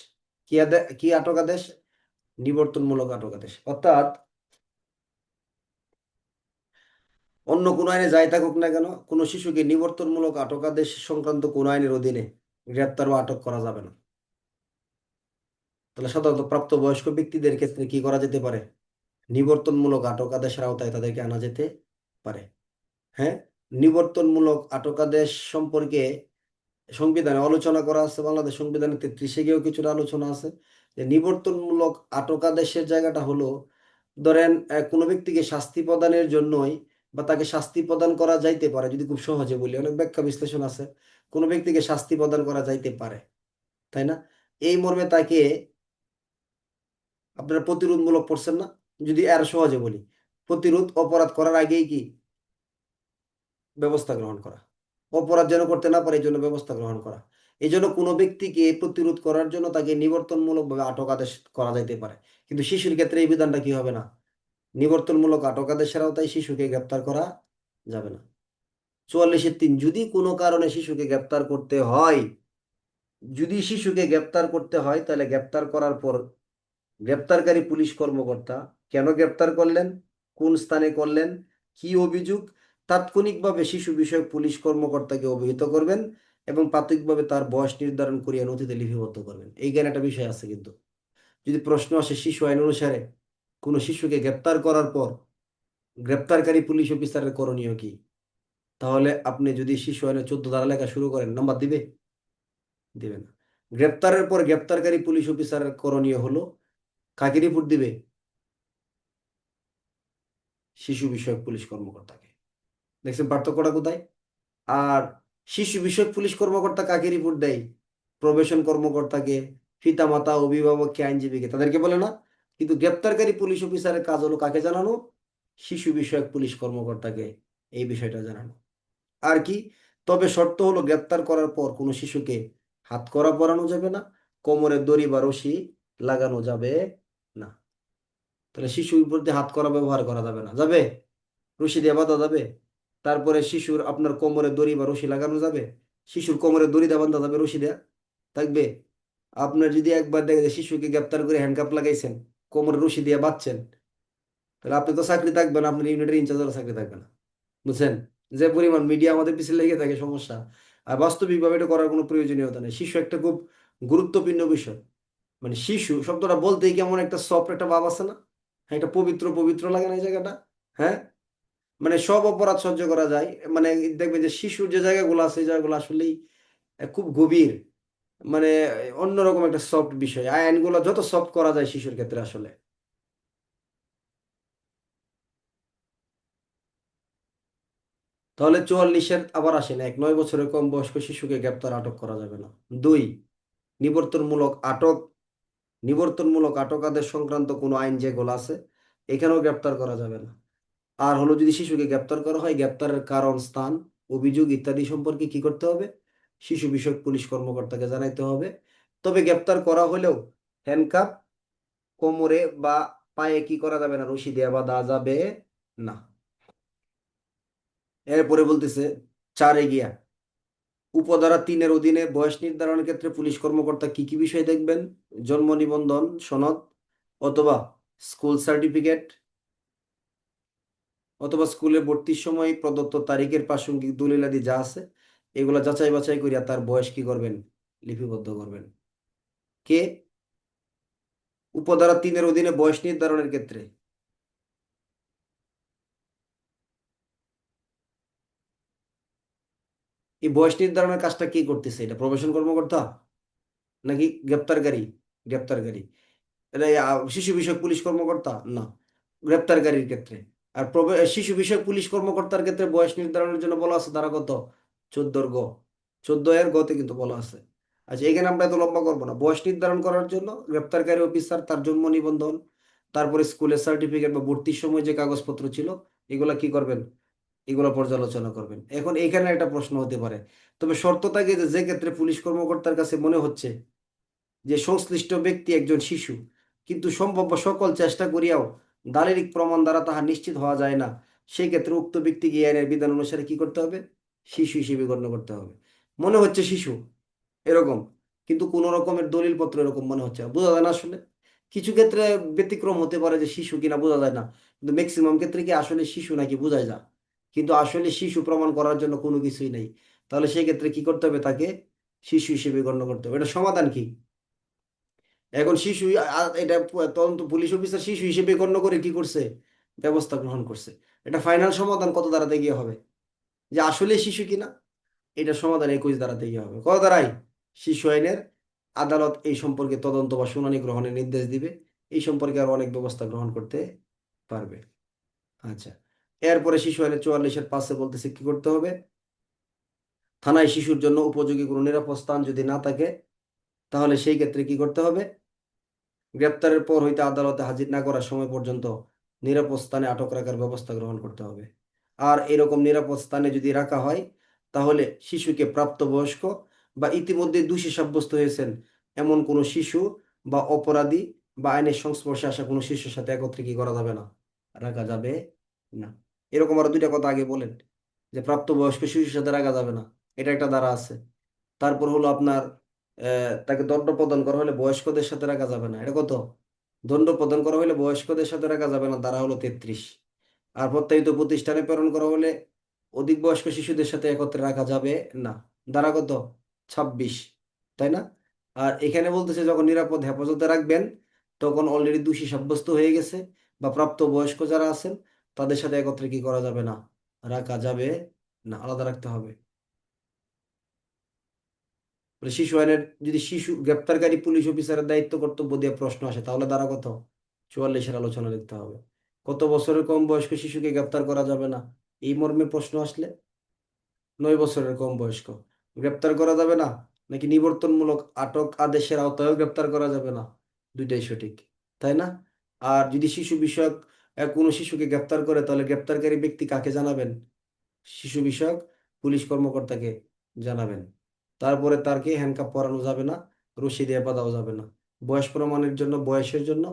কি আটক আদেশ? নিবর্তনমূলক আটক আদেশ। অর্থাৎ অন্য কোন আইনে যাই থাকুক না কেন, কোনো শিশুকে নিবর্তনমূলক আটক আদেশ সংক্রান্ত কোন আইনের অধীনে গ্রেপ্তার বা আটক করা যাবে না। তাহলে সাধারণত প্রাপ্তবয়স্ক ব্যক্তিদের ক্ষেত্রে কি করা যেতে পারে? নিবর্তনমূলক আটক আদেশের আওতায় তাদেরকে আনা যেতে পারে। হ্যাঁ, নিবর্তনমূলক আটক আদেশ সম্পর্কে সংবিধানে আলোচনা করা আছে। বাংলাদেশ সংবিধানের 33-এ গিয়েও কিছুটা আলোচনা আছে যে নিবর্তনমূলক আটক আদেশের জায়গাটা হলো, ধরেন কোনো ব্যক্তিকে শাস্তি প্রদানের জন্যই বা তাকে শাস্তি প্রদান করা যাইতে পারে, যদি খুব সহজে বলি, অনেক ব্যাখ্যা বিশ্লেষণ আছে। কোনো ব্যক্তিকে শাস্তি প্রদান করা যাইতে পারে, তাই না? এই মর্মে তাকে আপনারা প্রতিরোধমূলক পড়ছেন না? যদি আর সহজে বলি, প্রতিরোধ অপরাধ করার আগেই কি ব্যবস্থা গ্রহণ করা, অপরাধ যেন করতে না পারে এই জন্য ব্যবস্থা গ্রহণ করা। এই জন্য কোনো ব্যক্তিকে প্রতিরোধ করার জন্য তাকে নিবর্তনমূলকভাবে আটক আদেশ করা যাইতে পারে। কিন্তু শিশুর ক্ষেত্রে এই বিধানটা কি হবে না? নিবর্তনমূলক আটক আদেশের আওতায় শিশুকে গ্রেপ্তার করা যাবে না। 44-3, যদি কোনো কারণে শিশুকে গ্রেপ্তার করতে হয়, যদি শিশুকে গ্রেপ্তার করতে হয় তাহলে গ্রেপ্তার করার পর গ্রেপ্তারকারী পুলিশ কর্মকর্তা কেন গ্রেপ্তার করলেন, কোন স্থানে করলেন, কি অভিযোগ, তাৎক্ষণিকভাবে শিশু বিষয়ক পুলিশ কর্মকর্তাকে অবহিত করবেন এবং প্রাথমিকভাবে তার বয়স নির্ধারণ করিয়া নথিতে লিপিবদ্ধ করবেন। এইখানে একটা বিষয় আছে কিন্তু, যদি প্রশ্ন আসে শিশু আইন অনুসারে কোনো শিশুকে গ্রেপ্তার করার পর গ্রেপ্তারকারী পুলিশ অফিসারের করণীয় কি, তাহলে আপনি যদি শিশু আইনের 14 ধারা লেখা শুরু করেন, নাম্বার দিবে? দিবে না। গ্রেপ্তারের পর গ্রেপ্তারকারী পুলিশ অফিসারের করণীয় হলো কাকে রিপোর্ট দিবে? শিশু বিষয়ক পুলিশ কর্মকর্তাকে। দেখছেন পার্থক্যটা কোথায়? আর শিশু বিষয়ক পুলিশ কর্মকর্তা কাকে রিপোর্ট দেয়? প্রবেশন কর্মকর্তাকে, পিতামাতা, অভিভাবককে, আইনজীবীকে, তাদেরকে বলে না? কিন্তু গ্রেপ্তারকারী পুলিশ অফিসারের কাজ হলো কাকে জানানো? শিশু বিষয়ক পুলিশ কর্মকর্তাকে এই বিষয়টা জানানো। আর কি, তবে শর্ত হলো গ্রেপ্তার করার পর কোনো শিশুকে হাতকড়া পরানো যাবে না, কোমরে দড়ি বা রশি লাগানো যাবে না। তাহলে শিশুর প্রতি হাতকড়া ব্যবহার করা যাবে না, যাবে? রশি দিয়ে বাঁধা যাবে? তারপরে শিশুর আপনার কোমরে দড়ি বা রশি লাগানো যাবে? শিশুর কোমরে দড়ি দিয়ে বাঁধা যাবে, রশি দেয়া থাকবে? আপনার যদি একবার দেখে যে শিশুকে গ্রেপ্তার করে হ্যান্ডকাপ লাগাইছেন, কোমরে রশি দিয়ে বাঁধছেন, তাহলে আপনি তো চাকরি থাকবেন, আপনার ইউনিটের ইনচার্জের চাকরি থাকবে না। বুঝছেন যে পরিমাণ মিডিয়া আমাদের পিছিয়ে লেগে থাকে সমস্যা। আর বাস্তবিকভাবে এটা করার কোনো প্রয়োজনীয়তা নেই। শিশু একটা খুব গুরুত্বপূর্ণ বিষয়। মানে শিশু শব্দটা বলতেই কেমন একটা সফট একটা ভাব আছে না? হ্যাঁ, একটা পবিত্র পবিত্র লাগে না এই জায়গাটা? হ্যাঁ, মানে সব অপরাধ সহ্য করা যায়। মানে দেখবে যে শিশুর যে জায়গাগুলো আছে এই জায়গাগুলো আসলেই খুব গভীর, মানে অন্যরকম একটা সফট বিষয়। আইনগুলো যত সফট করা যায় শিশুর ক্ষেত্রে আসলে। তাহলে 44-এর আবার আসেন, 9 বছরের কম বয়স্ক শিশুকে গ্রেপ্তার আটক করা যাবে না। 2, নিবর্তনমূলক আটক। নিবর্তনমূলক আটক আদেশ সংক্রান্ত কোনো আইন যেগুলো আছে এখানেও গ্রেপ্তার করা যাবে না। আর হলো যদি শিশুকে গ্রেপ্তার করা হয়, গ্রেপ্তারের কারণ, স্থান, অভিযোগ ইত্যাদি সম্পর্কে কি করতে হবে? শিশু বিষয়ক পুলিশ কর্মকর্তাকে জানাইতে হবে। তবে গ্রেপ্তার করা হলেও হ্যান্ডকাপ কোমরে বা পায়ে কি করা যাবে না? রশি দেওয়া বা দেওয়া যাবে না। এরপরে বলতেছে 4-এ গিয়া, উপধারা 3-এর অধীনে বয়স নির্ধারণের ক্ষেত্রে পুলিশ কর্মকর্তা কি কি বিষয় দেখবেন? জন্ম নিবন্ধন সনদ অথবা স্কুল সার্টিফিকেট, অথবা স্কুলে ভর্তির সময় প্রদত্ত তারিখের প্রাসঙ্গিক দলিলাদি যা আছে এগুলা যাচাই বাছাই করিয়া তার বয়স কি করবেন, লিপিবদ্ধ করবেন। কে? উপধারা 3-এর অধীনে বয়স নির্ধারণের ক্ষেত্রে এই বয়স নির্ধারণের কাজটা কি করতেছে? এটা প্রবেশন কর্মকর্তা নাকি গ্রেপ্তারকারী? গ্রেপ্তারকারী। এটা শিশু বিষয়ক পুলিশ কর্মকর্তা না, গ্রেপ্তারকারীর ক্ষেত্রে। আর শিশু বিষয়ক পুলিশ কর্মকর্তার ক্ষেত্রে বয়স নির্ধারণের জন্য বলা আছে ধারা কত? 14 গ। 14 গতে কিন্তু বলা আছে। আচ্ছা, এখানে আমরা এত লম্বা করবো না। বয়স নির্ধারণ করার জন্য গ্রেপ্তারকারী অফিসার তার জন্ম নিবন্ধন, তারপরে স্কুলের সার্টিফিকেট বা ভর্তির সময় যে কাগজপত্র ছিল এগুলা কি করবেন, এগুলো পর্যালোচনা করবেন। এখন এখানে একটা প্রশ্ন হতে পারে, তবে শর্ত থাকে যে যে ক্ষেত্রে পুলিশ কর্মকর্তার কাছে মনে হচ্ছে যে সংশ্লিষ্ট ব্যক্তি একজন শিশু, কিন্তু সম্ভাব্য সকল চেষ্টা করিয়াও দালিলিক প্রমাণ দ্বারা তাহা নিশ্চিত হওয়া যায় না, সেই ক্ষেত্রে উক্ত ব্যক্তিকে এই আইনের বিধান অনুসারে কি করতে হবে, শিশু হিসেবে গণ্য করতে হবে। মনে হচ্ছে শিশু এরকম, কিন্তু কোন রকমের দলিল পত্র এরকম মনে হচ্ছে না, বোঝা যায় না আসলে। কিছু ক্ষেত্রে ব্যতিক্রম হতে পারে যে শিশু কিনা বোঝা যায় না, কিন্তু ম্যাক্সিমাম ক্ষেত্রে কি আসলে শিশু নাকি বোঝা যায়। কিন্তু আসলে শিশু প্রমাণ করার জন্য কোনো কিছুই নেই। তাহলে সেই ক্ষেত্রে কি করতে হবে, তাকে শিশু হিসেবে গণ্য করতে হবে। এটা সমাধান কি? এখন শিশু এটা তদন্ত পুলিশ অফিসার শিশু হিসেবে গণ্য করে কি করছে, ব্যবস্থা গ্রহণ করছে। এটা ফাইনাল সমাধান কত দ্বারাতে গিয়ে হবে, যে আসলে শিশু কিনা? এটা সমাধান 21 দ্বারাতে গিয়ে হবে। কত দ্বারাই? শিশু আইনের আদালত এই সম্পর্কে তদন্ত বা শুনানি গ্রহণের নির্দেশ দিবে। এই সম্পর্কে আরো অনেক ব্যবস্থা গ্রহণ করতে পারবে। আচ্ছা, এরপরে শিশু আইনের 44-এর 5 বলতেছে কি করতে হবে, থানায় শিশুর জন্য উপযোগী কোনো নিরাপদ স্থান যদি না থাকে তাহলে সেই ক্ষেত্রে কি করতে হবে, গ্রেপ্তারের পর হইতে আদালতে হাজির না করার সময় পর্যন্ত নিরাপদ স্থানে আটক রাখার ব্যবস্থা গ্রহণ করতে হবে। আর এরকম নিরাপদ স্থানে যদি রাখা হয় তাহলে শিশুকে প্রাপ্তবয়স্ক বা ইতিমধ্যে দোষী সাব্যস্ত হয়েছেন এমন কোনো শিশু বা অপরাধী বা আইনের সংস্পর্শে আসা কোনো শিশুর সাথে একত্রে কি করা যাবে না, রাখা যাবে না। এরকম আরো দুইটা কথা আগে বলেন, যে প্রাপ্তবয়স্ক শিশুর সাথে রাখা যাবে না, এটা একটা ধারা আছে। তারপর হলো আপনার তাকে দণ্ড প্রদান করা হলে বয়স্কদের সাথে রাখা যাবে না, এটা কত? দণ্ড প্রদান করা হলে বয়স্কদের সাথে রাখা যাবে না, ধারা হলো 33। আর প্রত্যায়িত প্রতিষ্ঠানে প্রেরণ করা হলে অধিক বয়স্ক শিশুদের সাথে একত্রে রাখা যাবে না, ধারা কত? 26, তাই না? আর এখানে বলতেছে যখন নিরাপদ হেফাজতে রাখবেন তখন অলরেডি দোষী সাব্যস্ত হয়ে গেছে বা প্রাপ্ত বয়স্ক যারা আছেন তাদের সাথে একত্রে কি করা যাবে না, রাখা যাবে না, আলাদা রাখতে হবে। বলে শিশু আইনের যদি শিশু গ্রেপ্তারকারী পুলিশ অফিসারের দায়িত্ব কর্তব্য দিয়ে প্রশ্ন আসে তাহলে দ্বারা কত? 44-এর আলোচনা লিখতে হবে। কত বছরের কম বয়স্ক শিশুকে গ্রেপ্তার করা যাবে না এই মর্মে প্রশ্ন আসলে 9 বছরের কম বয়স্ক গ্রেপ্তার করা যাবে না, নাকি নিবর্তনমূলক আটক আদেশের আওতায়ও গ্রেপ্তার করা যাবে না, দুইটাই সঠিক, তাই না? আর যদি শিশু বিষয়ক কোনো শিশুকে গ্রেপ্তার করে তাহলে গ্রেপ্তারকারী ব্যক্তি কাকে জানাবেন, শিশু বিষয়ক পুলিশ কর্মকর্তাকে জানাবেন। তারপরে তারকে হ্যান্ডকাপ পরানো যাবে না, রশি দিয়ে বাঁধাও যাবে না। বয়স প্রমাণের জন্য বয়সের জন্য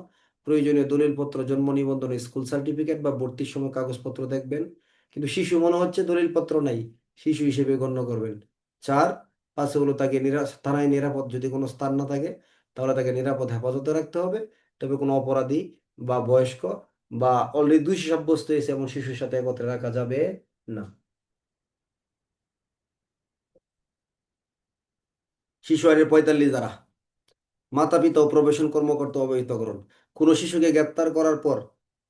প্রয়োজনীয় দলিলপত্র, জন্ম নিবন্ধন, স্কুল সার্টিফিকেট বা ভর্তির সময় কাগজপত্র দেখবেন। কিন্তু শিশু মনে হচ্ছে দলিলপত্র নাই, শিশু হিসেবে গণ্য করবেন। 4-5 হলো তাকে থানায় নিরাপদ যদি কোনো স্থান না থাকে তাহলে তাকে নিরাপদ হেফাজতে রাখতে হবে। তবে কোনো অপরাধী বা বয়স্ক বা অলরেডি দোষী সাব্যস্ত হয়েছে এমন শিশুর সাথে একত্রে রাখা যাবে না। শিশু আইনের 45 ধারা, মাতা পিতা ও প্রবেশন কর্মকর্তা অবহিতকরণ। কোনো শিশুকে গ্রেপ্তার করার পর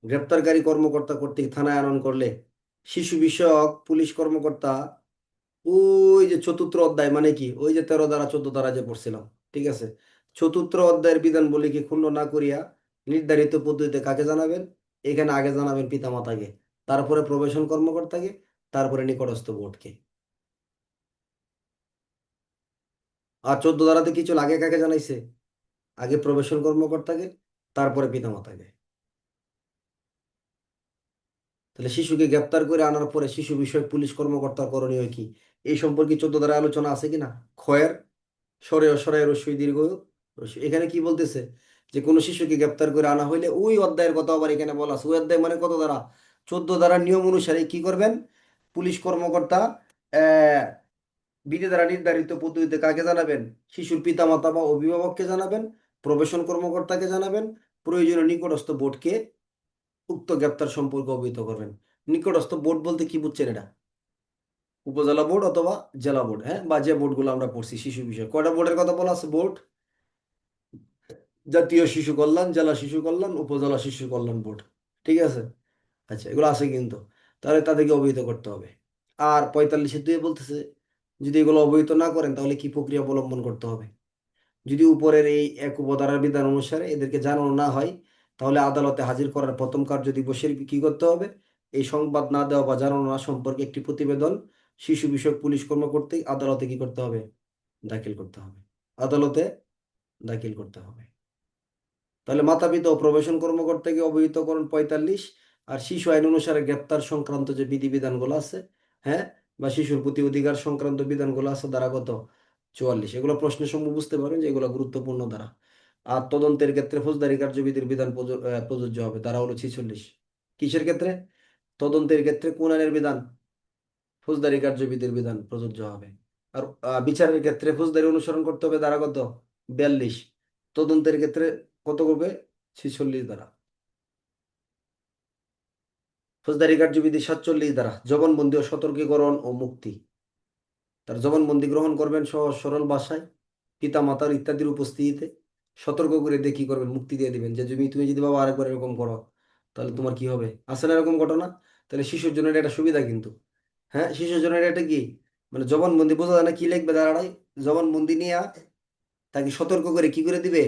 গ্রেপ্তারকারী কর্মকর্তা কর্তৃক থানায় আনয়ন করলে শিশু বিষয়ক পুলিশ কর্মকর্তা ওই যে 4th অধ্যায় মানে কি, ওই যে 13 ধারা 14 ধারা যে পড়ছিলাম, ঠিক আছে, 4th অধ্যায়ের বিধান বলে কি ক্ষুণ্ণ না করিয়া নির্ধারিত পদ্ধতিতে কাকে জানাবেন, এখানে আগে জানাবেন পিতামাতাকে, তারপরে প্রবেশন কর্মকর্তাকে, তারপরে নিকটস্থ বোর্ডকে। আর 14 ধারাতে কিছু আগে কাকে জানাইছে, আগে প্রবেশন কর্মকর্তাকে, তারপরে পিতামাতাকে। তাহলে শিশুকে গ্রেপ্তার করে আনার পরে শিশু বিষয়ক পুলিশ কর্মকর্তার করণীয় কি, এই সম্পর্কে 14 ধারায় আলোচনা আছে কিনা। খয়ের সরে সরাই রস্যই দীর্ঘ রস্যই। এখানে কি বলতেছে, যে কোনো শিশুকে গ্রেপ্তার করে আনা হইলে ওই অধ্যায়ের কথা আবার এখানে বলা আছে। ওই অধ্যায় মানে কত ধারা, 14 ধারার নিয়ম অনুসারে কি করবেন, পুলিশ কর্মকর্তা আহ বিধি দ্বারা নির্ধারিত পদ্ধতিতে কাকে জানাবেন, শিশুর পিতামাতা বা অভিভাবককে জানাবেন, প্রবেশন কর্মকর্তাকে জানাবেন, প্রয়োজনীয় নিকটস্থ বোর্ডকে উক্ত গ্রেপ্তার সম্পর্কে অবহিত করবেন। নিকটস্থ বোর্ড বলতে কি বুঝছেন এটা? উপজেলা বোর্ড অথবা জেলা বোর্ড, হ্যাঁ, বা যে বোর্ডগুলো আমরা পড়ছি শিশু বিষয়, কয়টা বোর্ডের কথা বলা আছে? বোর্ড, জাতীয় শিশু কল্যাণ, জেলা শিশু কল্যাণ, উপজেলা শিশু কল্যাণ বোর্ড। ঠিক আছে? আচ্ছা, এগুলো আছে কিন্তু। তাহলে তাদেরকে অবহিত করতে হবে। আর 45-এ 2 বলতেছে, যদি এগুলো অবহিত না করেন তাহলে কি প্রক্রিয়া অবলম্বন করতে হবে? যদি উপরের এই এক উপধারার বিধান অনুসারে এদেরকে জানানো না হয়, তাহলে আদালতে হাজির করার প্রথম কার্য দিবসের কি করতে হবে? এই সংবাদ না দেওয়া বা জানানো না সম্পর্কে একটি প্রতিবেদন শিশু বিষয়ক পুলিশ কর্মকর্তা আদালতে কি করতে হবে? দাখিল করতে হবে। আদালতে দাখিল করতে হবে। তাহলে মাতা পিতা ও প্রবেশন কর্মকর্তাকে অবহিতকরণ 45, আর শিশু আইন অনুসারে গ্রেপ্তার সংক্রান্ত যে বিধিবিধানগুলো আছে, হ্যাঁ, বা শিশুর প্রতি অধিকার সংক্রান্ত বিধানগুলো আছে ধারা কত? 44। এগুলো প্রশ্নের সময় বুঝতে পারেন যে এগুলো গুরুত্বপূর্ণ ধারা। আর তদন্তের ক্ষেত্রে ফৌজদারি কার্যবিধির বিধান প্রযোজ্য হবে, ধারা হলো 46। কিসের ক্ষেত্রে? তদন্তের ক্ষেত্রে কোন আইনের বিধান? ফৌজদারি কার্যবিধির বিধান প্রযোজ্য হবে। আর বিচারের ক্ষেত্রে ফৌজদারি অনুসরণ করতে হবে, ধারা কত? 42। তদন্তের ক্ষেত্রে কত করবে? 46 ধারা। ফৌজদারি কার্যবিধি 47 ধারা, জবানবন্দি ও সতর্কীকরণ ও মুক্তি। তার জবানবন্দি গ্রহণ করবেন সহজ সরল ভাষায়, পিতা মাতার ইত্যাদির উপস্থিতিতে। সতর্ক করে দিয়ে কি করবেন? মুক্তি দিয়ে দিবেন, যে তুমি যদি বাবা আরেকবার এরকম করো তাহলে তোমার কি হবে। আছে না এরকম ঘটনা? তাহলে শিশুর জন্য এটা একটা সুবিধা কিন্তু। হ্যাঁ, শিশুর জন্য এটা কি, মানে জবানবন্দি বোঝা যায় না কি লিখবে দাঁড়ায়, জবানবন্দি নিয়ে তাকে সতর্ক করে কি করে দিবে?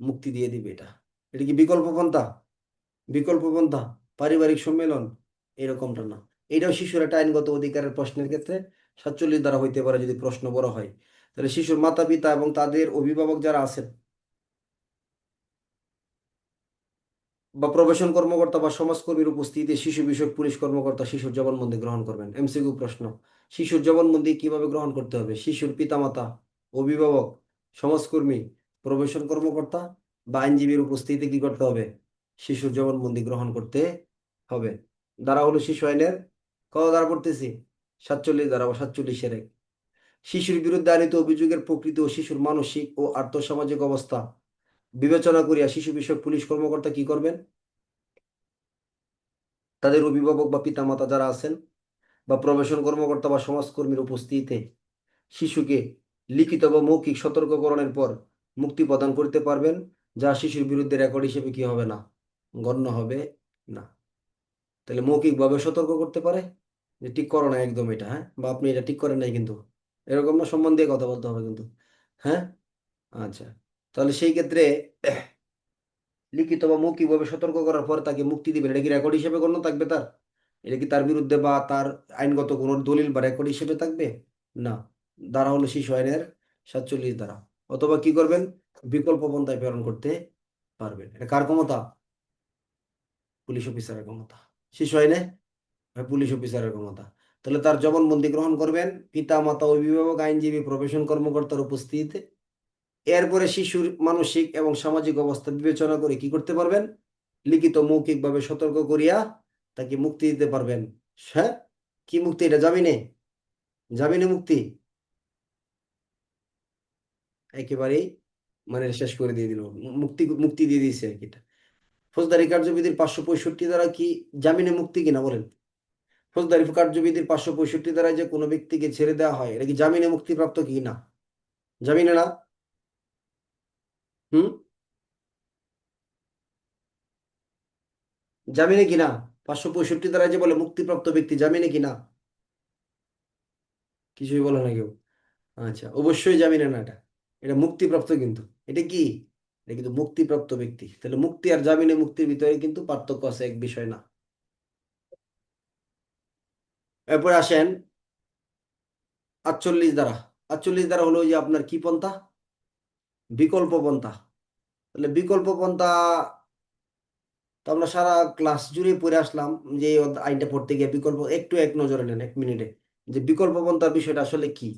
মুক্তি দিয়ে দিবে। এটা এটা কি বিকল্প পন্থা? বিকল্প পন্থা, পারিবারিক সম্মেলন, এরকমটা না। এটাও শিশুর একটা আইনগত অধিকারের প্রশ্নের ক্ষেত্রে 47 দ্বারা হইতে পারে যদি প্রশ্ন বড় হয়। তাহলে শিশুর মাতা পিতা এবং তাদের অভিভাবক যারা আছেন, বা প্রবেশন কর্মকর্তা বা সমাজকর্মীর উপস্থিতিতে শিশু বিষয়ক পুলিশ কর্মকর্তা শিশুর জবানবন্দি গ্রহণ করবেন। এমসিকিউ প্রশ্ন, শিশুর জবানবন্দি কিভাবে গ্রহণ করতে হবে? শিশুর পিতামাতা, অভিভাবক, সমাজকর্মী, প্রবেশন কর্মকর্তা বা আইনজীবীর উপস্থিতিতে কি করতে হবে? শিশুর জবানবন্দি গ্রহণ করতে হবে। ধারা হলো শিশু আইনের কত ধারা পড়তেছি? 47 ধারা বা 47-এর 1। শিশুর বিরুদ্ধে আনিত অভিযোগের প্রকৃতি ও শিশুর মানসিক ও আর্থসামাজিক অবস্থা বিবেচনা করিয়া শিশু বিষয়ক পুলিশ কর্মকর্তা কি করবেন? তাদের অভিভাবক বা পিতামাতা যারা আছেন, বা প্রবেশন কর্মকর্তা বা সমাজকর্মীর উপস্থিতিতে শিশুকে লিখিত বা মৌখিক সতর্ককরণের পর মুক্তি প্রদান করতে পারবেন, যা শিশুর বিরুদ্ধে রেকর্ড হিসেবে কি হবে না? গণ্য হবে না। তাহলে মৌখিকভাবে সতর্ক করতে পারে যে ঠিক করো না একদম এটা, হ্যাঁ, বা আপনি এটা ঠিক করেন নাই কিন্তু, এরকম না, সম্মান দিয়ে কথা বলতে হবে কিন্তু। হ্যাঁ, আচ্ছা। তাহলে সেই ক্ষেত্রে লিখিত বা মৌখিকভাবে সতর্ক করার পর তাকে মুক্তি দিবেন, এটা কি রেকর্ড হিসেবে গণ্য থাকবে তার? এটা কি তার বিরুদ্ধে বা তার আইনগত কোনো দলিল বা রেকর্ড হিসেবে থাকবে? না। ধারা হলো শিশু আইনের 47 ধারা। অথবা কি করবেন? বিকল্প পন্থায় প্রেরণ করতে পারবেন। এটা কার ক্ষমতা? পুলিশ অফিসারের ক্ষমতা। শিশু আইনে পুলিশ অফিসারের ক্ষমতা। তাহলে তার জবানবন্দি গ্রহণ করবেন পিতা মাতা, অভিভাবক, আইনজীবী, প্রবেশন কর্মকর্তার উপস্থিতিতে। এরপরে শিশুর মানসিক এবং সামাজিক অবস্থা বিবেচনা করে কি করতে পারবেন? লিখিত মৌখিকভাবে সতর্ক করিয়া তাকে মুক্তি দিতে পারবেন। হ্যাঁ, কি মুক্তি? এটা জামিনে, জামিনে মুক্তি একেবারেই, মানে শেষ করে দিয়ে দিল, মুক্তি মুক্তি দিয়ে দিয়েছে আর কি। এটা ফৌজদারি কার্যবিধির 565 দ্বারা কি জামিনে মুক্তি কিনা বলেন? ফৌজদারি কার্যবিধির 565 দ্বারা যে কোনো ব্যক্তিকে ছেড়ে দেওয়া হয়, এটা কি জামিনে মুক্তিপ্রাপ্ত কি না? জামিনে না? হুম, জামিনে কিনা? 565 দ্বারা যে বলে মুক্তিপ্রাপ্ত ব্যক্তি, জামিনে কিনা? কিছুই বলে না কেউ। আচ্ছা, অবশ্যই জামিনে না। এটা এটা মুক্তিপ্রাপ্ত কিন্তু। এটা কি? এটা কিন্তু মুক্তিপ্রাপ্ত ব্যক্তি। তাহলে মুক্তি আর জামিনে মুক্তির ভিতরে কিন্তু পার্থক্য আছে, এক বিষয় না। এরপরে আসেন 48 দ্বারা। 48 দ্বারা হলো ওই যে আপনার কি পন্থা? বিকল্প পন্থা। তাহলে বিকল্প পন্থা তো আমরা সারা ক্লাস জুড়ে পড়ে আসলাম, যে এই আইনটা পড়তে গিয়ে বিকল্প, একটু এক নজরে নেন 1 মিনিটে, যে বিকল্প পন্থার বিষয়টা আসলে কি।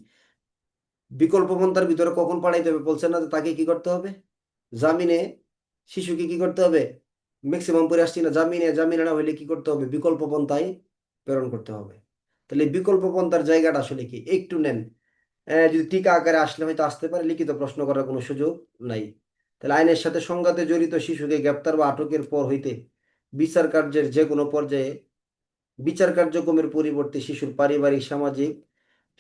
বিকল্প পন্থার ভিতরে কখন পাঠাইতে হবে বলছেন না, যে তাকে কি করতে হবে? জামিনে শিশুকে কি করতে হবে? ম্যাক্সিমাম পড়ে আসছি না, জামিনে, জামিনে না হইলে কি করতে হবে? বিকল্প পন্থায় প্রেরণ করতে হবে। তাহলে বিকল্প পন্থার জায়গাটা আসলে কি একটু নেন। যদি টিকা আকারে আসলে হয়তো আসতে পারে, লিখিত প্রশ্ন করার কোনো সুযোগ নাই। তাহলে আইনের সাথে সংঘাতে জড়িত শিশুকে গ্রেপ্তার বা আটকের পর হইতে বিচার কার্যের যে কোনো পর্যায়ে বিচার কার্যক্রমের পরিবর্তে শিশুর পারিবারিক, সামাজিক,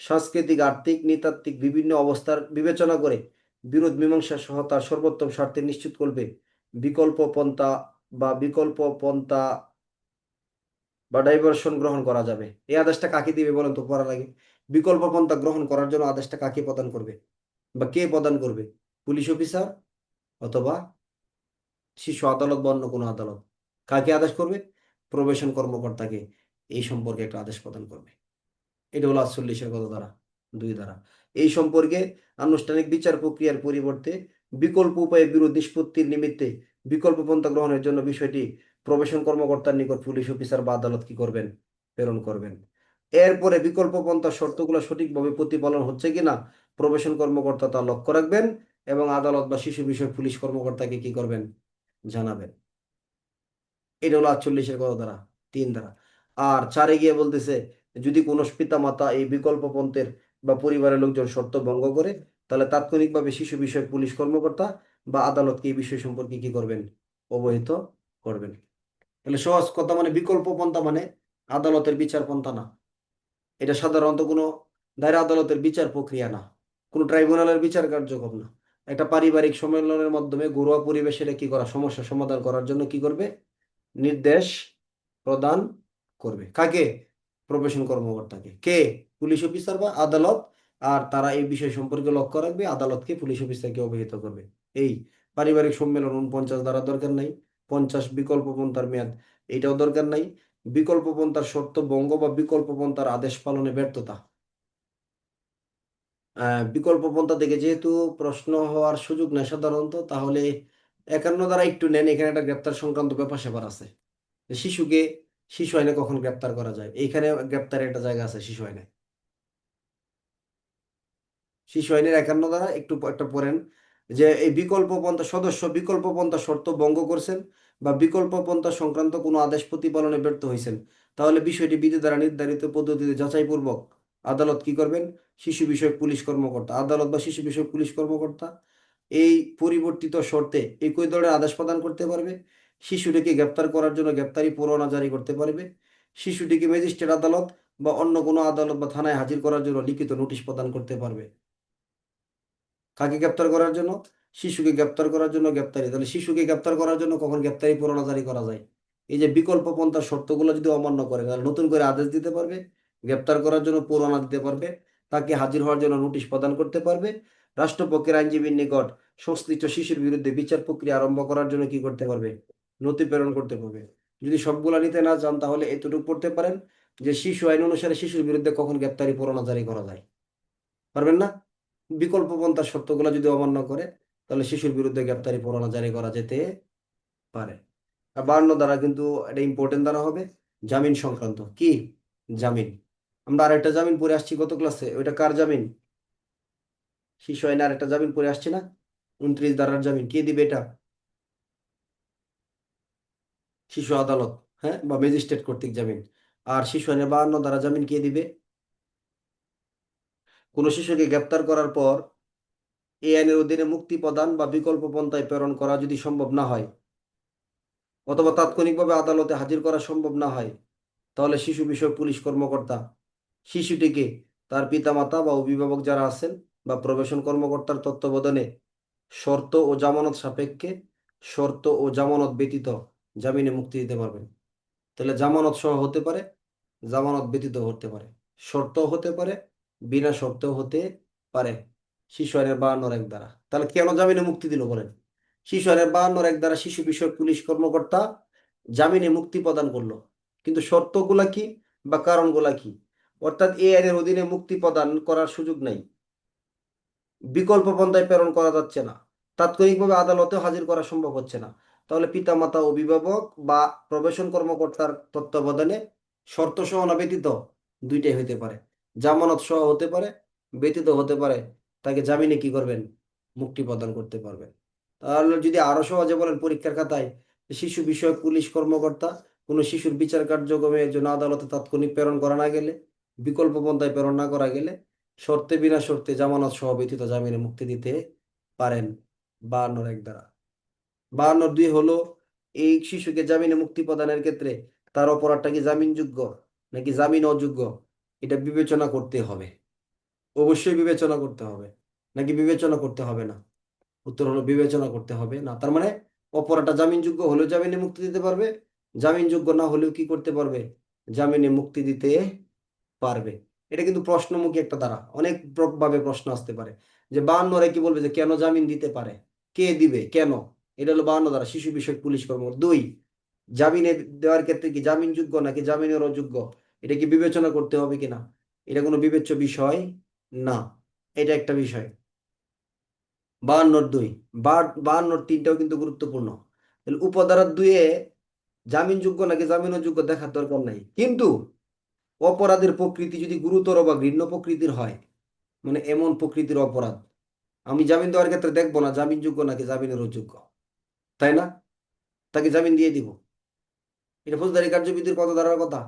সাংস্কৃতিক, আর্থিক, নৃতাত্ত্বিক বিভিন্ন অবস্থার বিবেচনা করে বিরোধ মীমাংসা সহ তার সর্বোত্তম স্বার্থে নিশ্চিত করবে বিকল্প পন্থা বা ডাইভারশন গ্রহণ করা যাবে। এই আদেশটা কাকে দিবে বলেন তো পড়ার আগে? বিকল্প পন্থা গ্রহণ করার জন্য আদেশটা কাকে প্রদান করবে বা কে প্রদান করবে? পুলিশ অফিসার অথবা শীর্ষ আদালত বা অন্য কোনো আদালত? কাকে আদেশ করবে? প্রবেশন কর্মকর্তাকে এই সম্পর্কে একটা আদেশ প্রদান করবে। এটা হলো 48-এর কত ধারা? 2 ধারা। এই সম্পর্কে আনুষ্ঠানিক বিচার প্রক্রিয়ার পরিবর্তে বিকল্প উপায়ে বিরোধ নিষ্পত্তির নিমিত্তে বিকল্প পন্থা গ্রহণের জন্য বিষয়টি প্রবেশন কর্মকর্তার নিকট পুলিশ অফিসার বা আদালত কি করবেন? প্রেরণ করবেন। এরপরে বিকল্প পন্থার শর্তগুলো সঠিকভাবে প্রতিপালন হচ্ছে কিনা প্রবেশন কর্মকর্তা তা লক্ষ্য রাখবেন এবং আদালত বা শিশু বিষয়ক পুলিশ কর্মকর্তাকে কি করবেন? জানাবেন। এটা হলো 48-এর কত ধারা? 3 ধারা। আর 4-এ গিয়ে বলতেছে যদি কোনো পিতা মাতা এই বিকল্প পন্থের বা পরিবারের লোকজন শর্ত ভঙ্গ করে তাহলে তাৎক্ষণিকভাবে শিশু বিষয়ক পুলিশ কর্মকর্তা বা আদালতকে এই বিষয় সম্পর্কে কি করবেন? অবহিত করবেন। তাহলে সহজ কথা মানে বিকল্প পন্থা মানে আদালতের বিচার পন্থা না। এটা সাধারণত কোনো দায়রা আদালতের বিচার প্রক্রিয়া না, কোনো ট্রাইব্যুনালের বিচার কার্যক্রম না। একটা পারিবারিক সম্মেলনের মাধ্যমে ঘরোয়া পরিবেশে কি করা, সমস্যা সমাধান করার জন্য কি করবে? নির্দেশ প্রদান করবে। কাকে? প্রবেশন কর্মকর্তাকে। কে? পুলিশ অফিসার বা আদালত। আর তারা এই বিষয় সম্পর্কে লক্ষ্য রাখবে, আদালতকে পুলিশ অফিসারকে অবহিত করবে। এই পারিবারিক সম্মেলন 49 দ্বারা দরকার নাই। 50 বিকল্প পন্থার মেয়াদ, এইটাও দরকার নাই। বিকল্প পন্থার শর্ত ভঙ্গ বা বিকল্প পন্থার আদেশ পালনে ব্যর্থতা। বিকল্প পন্থা থেকে যেহেতু প্রশ্ন হওয়ার সুযোগ নেই সাধারণত, তাহলে 51 দ্বারা একটু নেন। এখানে একটা গ্রেপ্তার সংক্রান্ত ব্যাপার স্যাপার আছে। যে শিশুকে শিশু আইনে কখন গ্রেপ্তার করা যায়, এইখানে গ্রেপ্তারের একটা জায়গা আছে শিশু আইনে। শিশু আইনের 51 দ্বারা একটু একটা পড়েন যে এই বিকল্প পন্থা সদস্য বিকল্প পন্থা শর্ত ভঙ্গ করছেন বা বিকল্প পন্থা সংক্রান্ত কোনো আদেশ প্রতিপালনে ব্যর্থ হয়েছেন, তাহলে বিষয়টি বিধি দ্বারা নির্ধারিত পদ্ধতিতে যাচাইপূর্বক আদালত কি করবেন? শিশু বিষয়ক পুলিশ কর্মকর্তা, আদালত বা শিশু বিষয়ক পুলিশ কর্মকর্তা এই পরিবর্তিত শর্তে একই ধরনের আদেশ প্রদান করতে পারবে। শিশুটিকে গ্রেপ্তার করার জন্য গ্রেপ্তারি পরোয়ানা জারি করতে পারবে। শিশুটিকে ম্যাজিস্ট্রেট আদালত বা অন্য কোনো আদালত বা থানায় হাজির করার জন্য লিখিত নোটিশ প্রদান করতে পারবে। কাকে গ্রেপ্তার করার জন্য? শিশুকে গ্রেপ্তার করার জন্য গ্রেপ্তারি। তাহলে শিশুকে গ্রেপ্তার করার জন্য কখন গ্রেপ্তারি পরোয়ানা জারি করা যায়? এই যে বিকল্প পন্থার শর্তগুলো যদি অমান্য করে তাহলে নতুন করে আদেশ দিতে পারবে, গ্রেপ্তার করার জন্য পরোয়ানা দিতে পারবে, তাকে হাজির হওয়ার জন্য নোটিশ প্রদান করতে পারবে, রাষ্ট্রপক্ষের আইনজীবীর নিকট সংশ্লিষ্ট শিশুর বিরুদ্ধে বিচার প্রক্রিয়া আরম্ভ করার জন্য কি করতে পারবে? নথি প্রেরণ করতে পারবে। যদি সবগুলা নিতে না চান তাহলে এতটুকু পড়তে পারেন যে শিশু আইন অনুসারে শিশুর বিরুদ্ধে কখন গ্রেপ্তারি পরোয়ানা জারি করা যায়। পারবেন না? বিকল্প পন্থার শর্তগুলো যদি অমান্য করে তাহলে শিশুর বিরুদ্ধে গ্রেপ্তারি পরোয়ানা জারি করা যেতে পারে। আর 52 দ্বারা কিন্তু এটা ইম্পর্টেন্ট দ্বারা হবে, জামিন সংক্রান্ত। কি? জামিন। আমরা আরেকটা জামিন পড়ে আসছি গত ক্লাসে, ওইটা কার জামিন? শিশু আইনে আরেকটা জামিন পড়ে আসছি না? 29 ধারার জামিন কে দিবে এটা? শিশু আদালত, হ্যাঁ, বা ম্যাজিস্ট্রেট কর্তৃক জামিন। আর শিশু আইনের 52 ধারা জামিন কে দিবে? কোনো শিশুকে গ্রেপ্তার করার পর এই আইনের অধীনে মুক্তি প্রদান বা বিকল্প পন্থায় প্রেরণ করা যদি সম্ভব না হয় অথবা তাৎক্ষণিকভাবে আদালতে হাজির করা সম্ভব না হয়, তাহলে শিশু বিষয়ক পুলিশ কর্মকর্তা শিশুটিকে তার পিতামাতা বা অভিভাবক যারা আছেন বা প্রবেশন কর্মকর্তার তত্ত্বাবধানে শর্ত ও জামানত সাপেক্ষে শর্ত ও জামানত ব্যতীত জামিনে মুক্তি দিতে পারবেন। তাহলে জামানত সহ হতে পারে, জামানত ব্যতীত হতে পারে, শর্ত হতে পারে, বিনা শর্তেও হতে পারে। শিশু আইনের 52 দ্বারা তাহলে কেন জামিনে মুক্তি দিল বলেন? শিশু আইনের 52 দ্বারা শিশু বিষয়ক পুলিশ কর্মকর্তা জামিনে মুক্তি প্রদান করলো, কিন্তু শর্তগুলা কি বা কারণগুলা কি? অর্থাৎ এই আইনের অধীনে মুক্তি প্রদান করার সুযোগ নাই, বিকল্প পন্থায় প্রেরণ করা যাচ্ছে না, তাৎক্ষণিকভাবে আদালতেও হাজির করা সম্ভব হচ্ছে না, তাহলে পিতামাতা অভিভাবক বা প্রবেশন কর্মকর্তার তত্ত্বাবধানে শর্ত সহ না ব্যতীত দুইটাই হইতে পারে, জামানত সহ হতে পারে, ব্যতীত হতে পারে, তাকে জামিনে কি করবেন? মুক্তি প্রদান করতে পারবেন। তাহলে যদি আরো সহজে বলেন পরীক্ষার খাতায়, শিশু বিষয়ক পুলিশ কর্মকর্তা কোনো শিশুর বিচার কার্যক্রমের জন্য আদালতে তাৎক্ষণিক প্রেরণ করা না গেলে, বিকল্প পন্থায় প্রেরণ না করা গেলে শর্তে বিনা শর্তে জামানত সহ ব্যতীত জামিনে মুক্তি দিতে পারেন। 52 দ্বারা। 52 হলো এই শিশুকে জামিনে মুক্তি প্রদানের ক্ষেত্রে তার অপরাধটা কি জামিনযোগ্য? নাকি জামিন অযোগ্য, এটা বিবেচনা করতে হবে। অবশ্যই বিবেচনা করতে হবে, নাকি বিবেচনা করতে হবে না? উত্তর হলো বিবেচনা করতে হবে না। তার মানে অপরাধটা জামিনযোগ্য হলেও জামিনে মুক্তি দিতে পারবে, জামিনযোগ্য না হলেও কি করতে পারবে, জামিনে মুক্তি দিতে পারবে। এটা কিন্তু প্রশ্নমুখী একটা দ্বারা, অনেক ভাবে প্রশ্ন আসতে পারে যে 52 কি বলবে যে কেন জামিন দিতে পারে, কে দিবে, কেন? এটা হলো 52 দ্বারা শিশু বিষয়ক পুলিশ কর্ম। দুই, জামিনে দেওয়ার ক্ষেত্রে কি জামিনযোগ্য নাকি জামিনের অযোগ্য, এটা কি বিবেচনা করতে হবে কিনা, এটা কোনো বিবেচ্য বিষয় না, এটা একটা বিষয়। 52 দুই, 52 তিনটাও কিন্তু গুরুত্বপূর্ণ। তাহলে উপধারা 2-এ জামিনযোগ্য নাকি জামিন অযোগ্য দেখার দরকার নাই, কিন্তু অপরাধের প্রকৃতি যদি গুরুতর বা ঘৃণ্য প্রকৃতির হয়, মানে এমন প্রকৃতির অপরাধ, আমি জামিন দেওয়ার ক্ষেত্রে দেখবো না জামিনযোগ্য নাকি জামিনের অযোগ্য, তাই না? তাকে জামিন দিয়ে দিব। এটা ফৌজদারি কার্যবিধির কত ধারার কথা?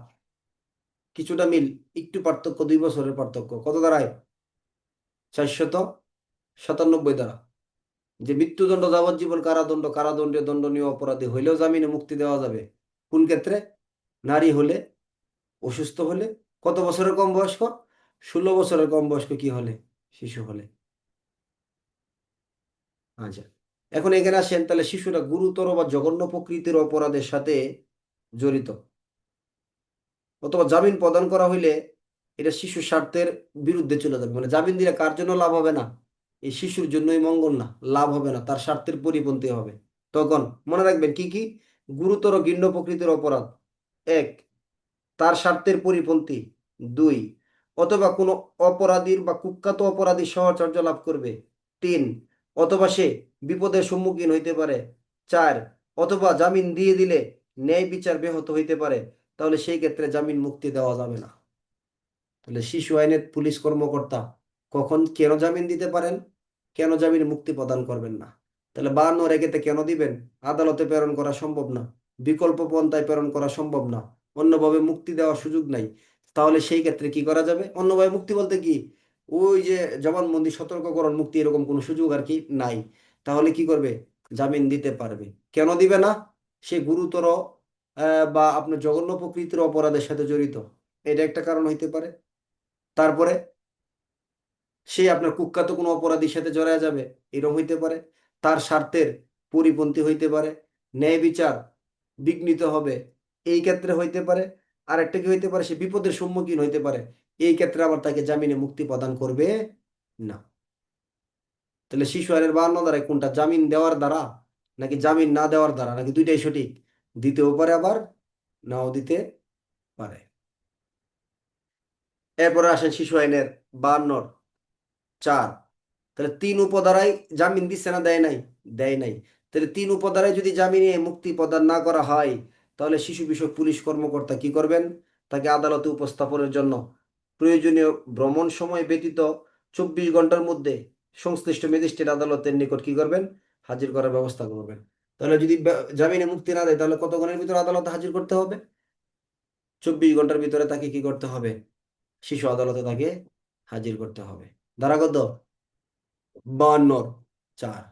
কিছুটা মিল, একটু পার্থক্য, 2 বছরের পার্থক্য। কত ধারায়? 497 ধারা। যে মৃত্যুদণ্ড, যাবজ্জীবন কারাদণ্ড, কারাদণ্ডে দণ্ডনীয় অপরাধী হইলেও জামিনে মুক্তি দেওয়া যাবে। কোন ক্ষেত্রে? নারী হলে, অসুস্থ হলে, কত বছরের কম বয়স্ক, 16 বছরের কম বয়স্ক কি হলে, শিশু হলে। আচ্ছা, এখন এখানে আসেন, তাহলে শিশুরা গুরুতর বা জঘন্য প্রকৃতির অপরাধের সাথে জড়িত অথবা জামিন প্রদান করা হইলে এটা শিশুর স্বার্থের বিরুদ্ধে চলে যাবে। মানে জামিন দিলে কার জন্য লাভ হবে না? এই শিশুর জন্যই মঙ্গল না, লাভ হবে না, তার স্বার্থের পরিপন্থী হবে। তখন মনে রাখবেন কি কি, গুরুতর ঘৃণ্য প্রকৃতির অপরাধ, এক, তার স্বার্থের পরিপন্থী, দুই, অথবা কোনো অপরাধীর বা কুখ্যাত অপরাধীর সহচর্য লাভ করবে, তিন, অথবা সে বিপদের সম্মুখীন হইতে পারে, চার, অথবা জামিন দিয়ে দিলে ন্যায় বিচার ব্যাহত হইতে পারে, তাহলে সেই ক্ষেত্রে জামিন মুক্তি দেওয়া যাবে না। তাহলে শিশু আইনের পুলিশ কর্মকর্তা কখন কেন জামিন দিতে পারেন, কেন জামিন মুক্তি প্রদান করবেন না? তাহলে 52 কেন দিবেন? আদালতে প্রেরণ করা সম্ভব না, বিকল্প পন্থায় প্রেরণ করা সম্ভব না, অন্যভাবে মুক্তি দেওয়ার সুযোগ নাই। তাহলে সেই ক্ষেত্রে কি করা যাবে? অন্যভাবে মুক্তি বলতে কি, ওই যে জবানবন্দি, সতর্ককরণ মুক্তি, এরকম কোনো সুযোগ আর কি নাই। তাহলে কি করবে? জামিন দিতে পারবে। কেন দিবে না? সে গুরুতর বা আপনার জঘন্য প্রকৃতির অপরাধের সাথে জড়িত, এটা একটা কারণ হইতে পারে। তারপরে সে আপনার কুখ্যাত কোনো অপরাধীর সাথে জড়ায় যাবে, এরকম হইতে পারে। তার স্বার্থের পরিপন্থী হইতে পারে, ন্যায় বিচার বিঘ্নিত হবে, এই ক্ষেত্রে হইতে পারে। আর একটা কি হইতে পারে, সে বিপদের সম্মুখীন হইতে পারে, এই ক্ষেত্রে আবার তাকে জামিনে মুক্তি প্রদান করবে না। তাহলে শিশু আইনের 52 ধারায় কোনটা, জামিন দেওয়ার দ্বারা নাকি জামিন না দেওয়ার দ্বারা, নাকি দুইটাই সঠিক? দিতেও পারে আবার নাও দিতে পারে। এরপরে আসেন শিশু আইনের 52-4। তাহলে 3 উপধারায় জামিন দিচ্ছে না, দেয় নাই? দেয় নাই। তাহলে 3 উপধারায় যদি জামিনে মুক্তি প্রদান না করা হয়, তাহলে শিশু বিষয়ক পুলিশ কর্মকর্তা কি করবেন? তাকে আদালতে উপস্থাপনের জন্য প্রয়োজনীয় ভ্রমণ সময় ব্যতীত 24 ঘন্টার মধ্যে সংশ্লিষ্ট ম্যাজিস্ট্রেট আদালতের নিকট কি করবেন? হাজির করার ব্যবস্থা করবেন। তাহলে যদি জামিনে মুক্তি না দেয়, তাহলে কতক্ষণের ভিতরে আদালতে হাজির করতে হবে? 24 ঘন্টার ভিতরে তাকে কি করতে হবে? শিশু আদালতে তাকে হাজির করতে হবে। ধারা কত? 52-4।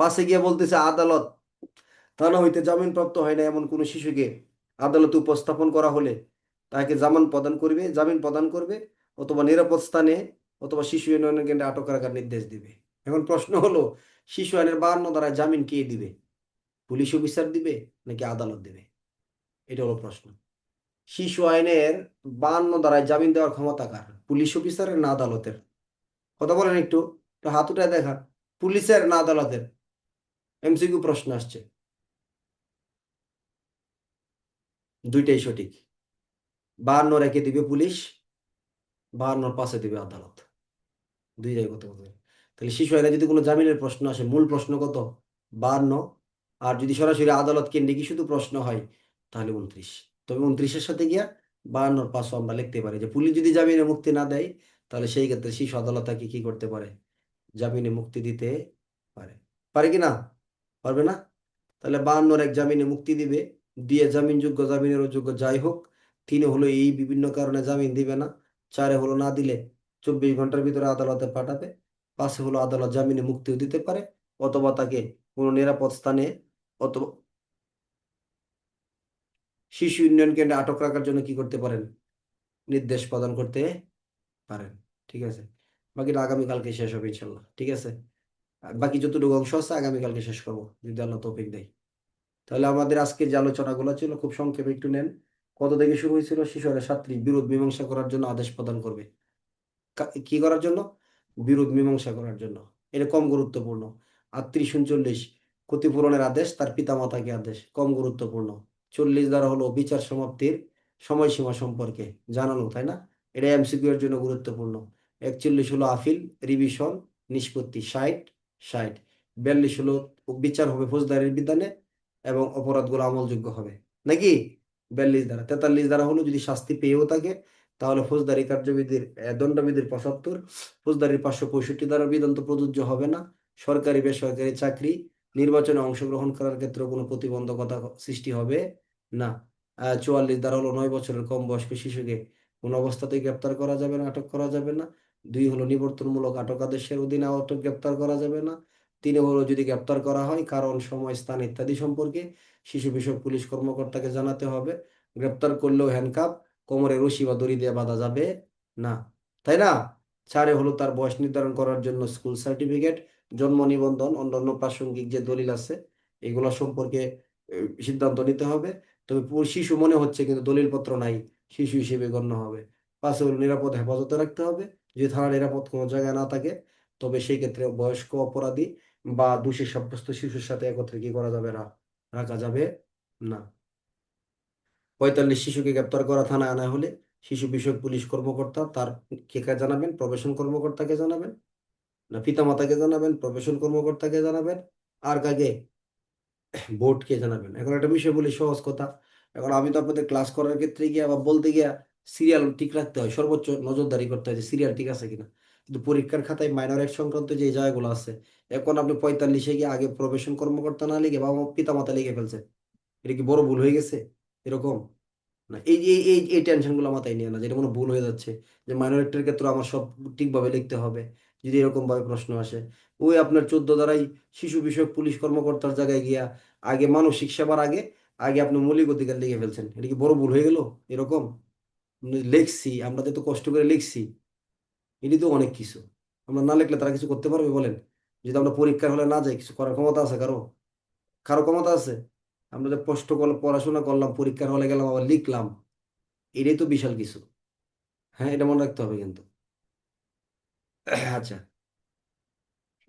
পাশে গিয়ে বলতেছে, আদালত থানা হইতে জামিনপ্রাপ্ত হয় না এমন কোনো শিশুকে আদালতে উপস্থাপন করা হলে তাকে জামিন প্রদান করবে, অথবা নিরাপদ স্থানে অথবা শিশু উন্নয়ন কেন্দ্রে আটক রাখার নির্দেশ দিবে। এখন প্রশ্ন হলো, শিশু আইনের 52 ধারায় জামিন কে দিবে? পুলিশ অফিসার দিবে নাকি আদালত দিবে? এটা হলো প্রশ্ন। শিশু আইনের 52 ধারায় জামিন দেওয়ার ক্ষমতা কার? পুলিশ অফিসারের না আদালতের? কথা বলেন একটু, একটু হাত উঠায় দেখা। পুলিশের না আদালতের? এমসিকিউ প্রশ্ন আসছে। দুইটাই সঠিক। 52 দিবে পুলিশ, 52 দিবে আদালত। দুইটাই কত কত। তাহলে শিশু আইনে যদি কোনো জামিনের প্রশ্ন আসে, মূল প্রশ্ন কত? 52। আর যদি সরাসরি আদালত কেন্দ্রিক শুধু প্রশ্ন হয়, তাহলে 29। তবে 29-এর সাথে গিয়া 52-5 আমরা লিখতে পারি যে পুলিশ যদি জামিনে মুক্তি না দেয়, তাহলে সেই ক্ষেত্রে শিশু আদালত তাকে কি করতে পারে? জামিনে মুক্তি দিতে পারে। পারে কি না? পারবে না? তাহলে 52 জামিনে মুক্তি দিবে, দিয়ে জামিনযোগ্য জামিনের অযোগ্য যাই হোক, 3 হলো এই বিভিন্ন কারণে জামিন দিবে না, 4 হলো না দিলে 24 ঘন্টার ভিতরে আদালতে পাঠাবে, 5 হলো আদালত জামিনে মুক্তিও দিতে পারে, অথবা তাকে কোনো নিরাপদ স্থানে অথবা শিশু উন্নয়ন কেন্দ্রে আটক রাখার জন্য কি করতে পারেন? নির্দেশ প্রদান করতে পারেন। ঠিক আছে, বাকিটা আগামীকালকে শেষ হবে ইনশাল্লাহ। ঠিক আছে, আর বাকি যতটুকু অংশ আছে আগামীকালকে শেষ করবো যদি আল্লাহ তৌফিক দেয়। তাহলে আমাদের আজকের যে আলোচনাগুলো ছিল খুব সংক্ষেপে একটু নেন। কত থেকে শুরু হয়েছিল? শিশুরা ছাত্রী বিরোধ মীমাংসা করার জন্য আদেশ প্রদান করবে। কি করার জন্য? বিরোধ মীমাংসা করার জন্য। এটা কম গুরুত্বপূর্ণ। আর 30-39 ক্ষতিপূরণের আদেশ তার পিতামাতাকে আদেশ, কম গুরুত্বপূর্ণ। 40 দ্বারা হলো বিচার সমাপ্তির সময়সীমা সম্পর্কে জানানো, তাই না? এটা এমসিকিউ এর জন্য গুরুত্বপূর্ণ। 41 হলো আপিল, রিভিশন, নিষ্পত্তি। 60 42 হলো বিচার হবে ফৌজদারির বিধানে এবং অপরাধগুলো আমলযোগ্য হবে, নাকি? 42 দ্বারা। 43 দ্বারা হলো যদি শাস্তি পেয়েও থাকে তাহলে ফৌজদারি কার্যবিধির দণ্ডবিধির 75, ফৌজদারির 565 দ্বারা বিধান তো প্রযোজ্য হবে না। সরকারি বেসরকারি চাকরি, নির্বাচনে অংশগ্রহণ করার ক্ষেত্রে কোনো প্রতিবন্ধকতা সৃষ্টি হবে না। 44 দ্বারা হলো 9 বছরের কম বয়স্ক শিশুকে কোনো অবস্থাতেই গ্রেপ্তার করা যাবে না, আটক করা যাবে না। 2 হলো নিবর্তনমূলক আটক আদেশের অধীনে আটক গ্রেপ্তার করা যাবে না। 3 হলো যদি গ্রেপ্তার করা হয় কারণ, সময়, স্থান ইত্যাদি সম্পর্কে শিশু বিষয়ক পুলিশ কর্মকর্তাকে জানাতে হবে। গ্রেপ্তার করলেও হ্যান্ডকাপ, কোমরে রশি বা দড়ি দিয়ে বাঁধা যাবে না, তাই না? 4 হলো তার বয়স নির্ধারণ করার জন্য স্কুল সার্টিফিকেট, জন্ম নিবন্ধন, অন্যান্য প্রাসঙ্গিক যে দলিল আছে এগুলো সম্পর্কে সিদ্ধান্ত নিতে হবে। তবে শিশু মনে হচ্ছে কিন্তু দলিলপত্র নাই, শিশু হিসেবে গণ্য হবে। 5 হলো নিরাপদ হেফাজতে রাখতে হবে। যদি থানা নিরাপদ কোনো জায়গায় না থাকে তবে সেই ক্ষেত্রে বয়স্ক অপরাধী বা দোষী সাব্যস্ত শিশুর সাথে একত্রে কি করা যাবে না, রাখা যাবে না। 45 শিশুকে গ্রেপ্তার করা থানায় আনা হলে শিশু বিষয়ক পুলিশ কর্মকর্তা তার কে কে জানাবেন? প্রবেশন কর্মকর্তাকে জানাবেন, না পিতামাতাকে জানাবেন, প্রবেশন কর্মকর্তাকে জানাবেন, আর কাকে? বোর্ডকে জানাবেন। এখন একটা বিষয় বলি, সহজ কথা। এখন আমি তো আপনাদের ক্লাস করার ক্ষেত্রে গিয়া বা বলতে গিয়া সিরিয়াল ঠিক রাখতে হয়, সর্বোচ্চ নজরদারি করতে হয় যে সিরিয়াল ঠিক আছে কিনা। কিন্তু পরীক্ষার খাতায় মাইনর এক সংক্রান্ত যে জায়গাগুলো আছে, এখন আপনি 45-এ গিয়ে আগে প্রবেশন কর্মকর্তা না লিখে বাবা পিতামাতা লিখে ফেলছেন, এটা কি বড় ভুল হয়ে গেছে? এরকম না, এই যে এই টেনশন গুলো মাথায় নিয়ে না, যেটা কোনো ভুল হয়ে যাচ্ছে যে মাইনরিটির ক্ষেত্রে আমার সব ঠিকভাবে লিখতে হবে যদি এরকম ভাবে প্রশ্ন আসে। ওই আপনার 14 দ্বারাই শিশু বিষয়ক পুলিশ কর্মকর্তার জায়গায় গিয়া আগে মানসিক সেবার আগে আগে আপনি মৌলিক অধিকার লিখে ফেলছেন, এটা কি বড় ভুল হয়ে গেল? এরকম লিখছি আমরা তো এত কষ্ট করে লিখছি, এটি তো অনেক কিছু। আমরা না লিখলে তারা কিছু করতে পারবে বলেন? যদি আমরা পরীক্ষার হলে না যাই, কিছু করার ক্ষমতা আছে কারো? কারো ক্ষমতা আছে? আমরা যে কষ্ট করে পড়াশোনা করলাম, পরীক্ষার হলে গেলাম, আবার লিখলাম, এটাই তো বিশাল কিছু। হ্যাঁ, এটা মনে রাখতে হবে কিন্তু। আচ্ছা,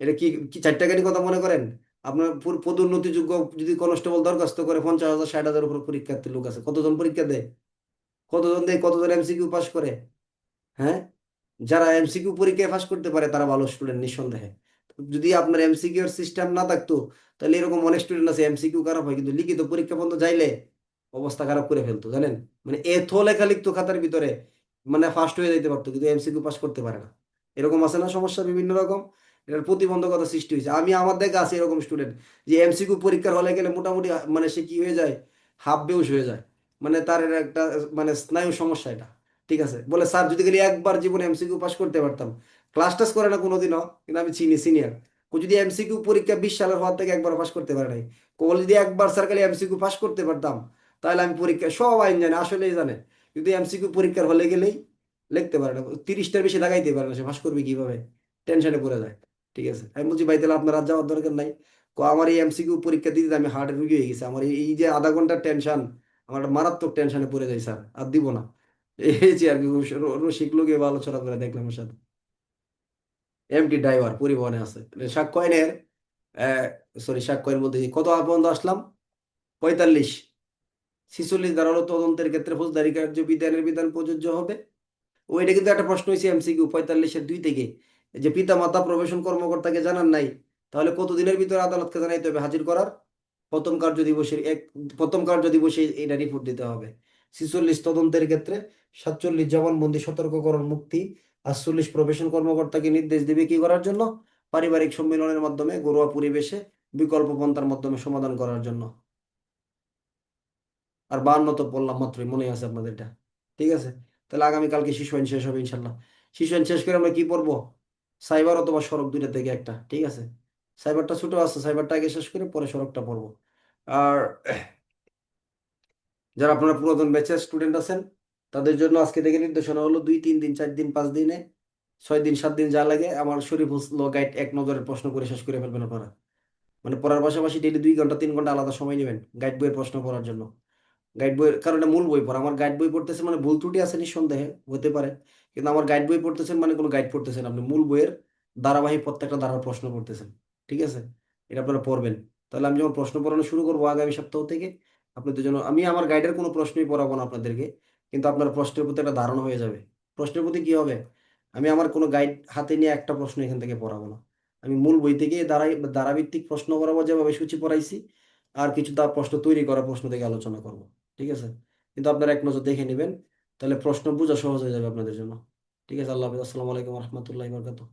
এটা কি কি 4 টাকারই কথা মনে করেন? আপনার পদোন্নতিযোগ্য যদি কনস্টেবল দরখাস্ত করে 50,000 60,000 উপর পরীক্ষার্থী লোক আছে, কতজন পরীক্ষা দেয়? কতজন দেয়? কতজন এমসিকিউ পাস করে? হ্যাঁ, যারা এমসিকিউ পরীক্ষায় পাস করতে পারে তারা ভালো স্টুডেন্ট নিঃসন্দেহে। যদি আপনার এমসিকিউ এর সিস্টেম না থাকতো তাহলে এরকম অনেক স্টুডেন্ট আছে এমসিকিউ খারাপ হয় কিন্তু লিখিত পরীক্ষা পর্যন্ত যাইলে অবস্থা খারাপ করে ফেলতো, জানেন? মানে এত লেখা লিখতো খাতার ভিতরে, মানে ফার্স্ট হয়ে যাইতে পারতো কিন্তু এমসিকিউ পাস করতে পারে না। এরকম আছে না সমস্যা বিভিন্ন রকম? এটার প্রতিবন্ধকতা সৃষ্টি হয়েছে। আমি আমার দেখা আছে এরকম স্টুডেন্ট যে এমসিকিউ পরীক্ষার হলে গেলে মোটামুটি মানে সে কি হয়ে যায়, হাফ বেহুশ হয়ে যায়। মানে তার এর একটা মানে স্নায়ু সমস্যা এটা। ঠিক আছে, বলে স্যার যদি খালি একবার জীবনে এমসিকিউ পাস করতে পারতাম। ক্লাস টাস করে না কোনোদিনও, কিন্তু আমি চিনি সিনিয়র, ও যদি এমসিকিউ পরীক্ষা 20 সালের হওয়ার থেকে একবার পাস করতে পারে নাই। বলে যদি একবার স্যার খালি এমসিকিউ পাস করতে পারতাম তাহলে আমি পরীক্ষা সব আইন জানে, আসলেই জানে, কিন্তু এমসিকিউ পরীক্ষার হলে গেলেই লিখতে পারে না, 30টার বেশি লাগাইতে পারে না, সে পাস করবে কিভাবে? টেনশনে পড়ে যায়। ঠিক আছে, আমি বলছি ভাই তাহলে আপনার আর যাওয়ার দরকার নাই। আমার এই এমসিকিউ পরীক্ষা দিতে আমি হার্টের রুগী হয়ে গেছি, আমার এই যে আধা ঘন্টার টেনশন, আমার একটা মারাত্মক টেনশনে পড়ে যায় স্যার, আর দিব না। এই যে আর কি, রসিক লোকে ভালো আলোচনা করে দেখলাম ওর সাথে। এমটি ড্রাইভার পরিবহনে আছে, সাক্ষ্যয়নের সরি সাক্ষ্যয়ন বলতে কত পর্যন্ত আসলাম? 45। 46 ধারা হলো তদন্তের ক্ষেত্রে ফৌজদারি কার্য বিধানের বিধান প্রযোজ্য হবে। ওইটা কিন্তু একটা প্রশ্ন হয়েছে এমসিকিউ 45-এর 2 থেকে, যে পিতা মাতা প্রবেশন কর্মকর্তাকে জানান নাই তাহলে কতদিনের ভিতরে আদালতকে জানাইতে হবে হাজির করার? প্রথম কার্য দিবসের প্রথম কার্য দিবসে এটা রিপোর্ট দিতে হবে। 46 তদন্তের ক্ষেত্রে, 47 জবানবন্দি সতর্ককরণ মুক্তি, 48 প্রবেশন কর্মকর্তাকে নির্দেশ দিবে কি করার জন্য? পারিবারিক সম্মেলনের মাধ্যমে ঘরোয়া পরিবেশে বিকল্প পন্থার মাধ্যমে সমাধান করার জন্য। আর 52 তো বললাম মাত্রই, মনে আছে আপনাদের এটা? ঠিক আছে, তাহলে আগামীকালকে শিশু আইন শেষ হবে ইনশাল্লাহ। শিশু আইন শেষ করে আমরা কি পড়বো? সাইবার অথবা সড়ক, দুইটা থেকে একটা। ঠিক আছে, সাইবারটা ছোট আছে, সাইবারটা আগে শেষ করে পরে সড়কটা পড়বো। আর যারা আপনারা পুরাতন ব্যাচের স্টুডেন্ট আছেন তাদের জন্য আজকে থেকে নির্দেশনা হলো 2 3 দিন 4 দিন 5 দিনে 6 দিন 7 দিন যা লাগে আমার শরীফ ল গাইড এক নজরের প্রশ্ন করে শেষ করে ফেলবেন আপনারা। মানে পড়ার পাশাপাশি ডেইলি 2 ঘন্টা 3 ঘন্টা আলাদা সময় নেবেন গাইড বইয়ের প্রশ্ন পড়ার জন্য। গাইড বইয়ের কারণে মূল বই পড়া, আমার গাইড বই পড়তেছেন মানে ভুল ত্রুটি আছে নিঃসন্দেহে হতে পারে, কিন্তু আমার গাইড বই পড়তেছেন মানে কোনো গাইড পড়তেছেন আপনি মূল বইয়ের ধারাবাহিক প্রত্যেকটা ধারার প্রশ্ন পড়তেছেন। ঠিক আছে, এটা আপনারা পড়বেন। তাহলে আমি যখন প্রশ্ন পড়ানো শুরু করবো আগামী সপ্তাহ থেকে, আপনাদের জন্য আমি আমার গাইডের কোনো প্রশ্নই পড়াবো না আপনাদেরকে, কিন্তু আপনার প্রশ্নের প্রতি একটা ধারণা হয়ে যাবে। প্রশ্নের প্রতি কি হবে, আমি আমার কোনো গাইড হাতে নিয়ে একটা প্রশ্ন এখান থেকে পড়াবো না, আমি মূল বই থেকে ধারাভিত্তিক প্রশ্ন পড়াবো যেভাবে সূচি পড়াইছি, আর কিছু তার প্রশ্ন তৈরি করা প্রশ্ন থেকে আলোচনা করব। ঠিক আছে, কিন্তু আপনারা এক নজর দেখে নেবেন, তাহলে প্রশ্ন বোঝা সহজ হয়ে যাবে আপনাদের জন্য। ঠিক আছে, আল্লাহ হাফিজ, আসসালামু আলাইকুম রহমতুল্লাহ বরকাত।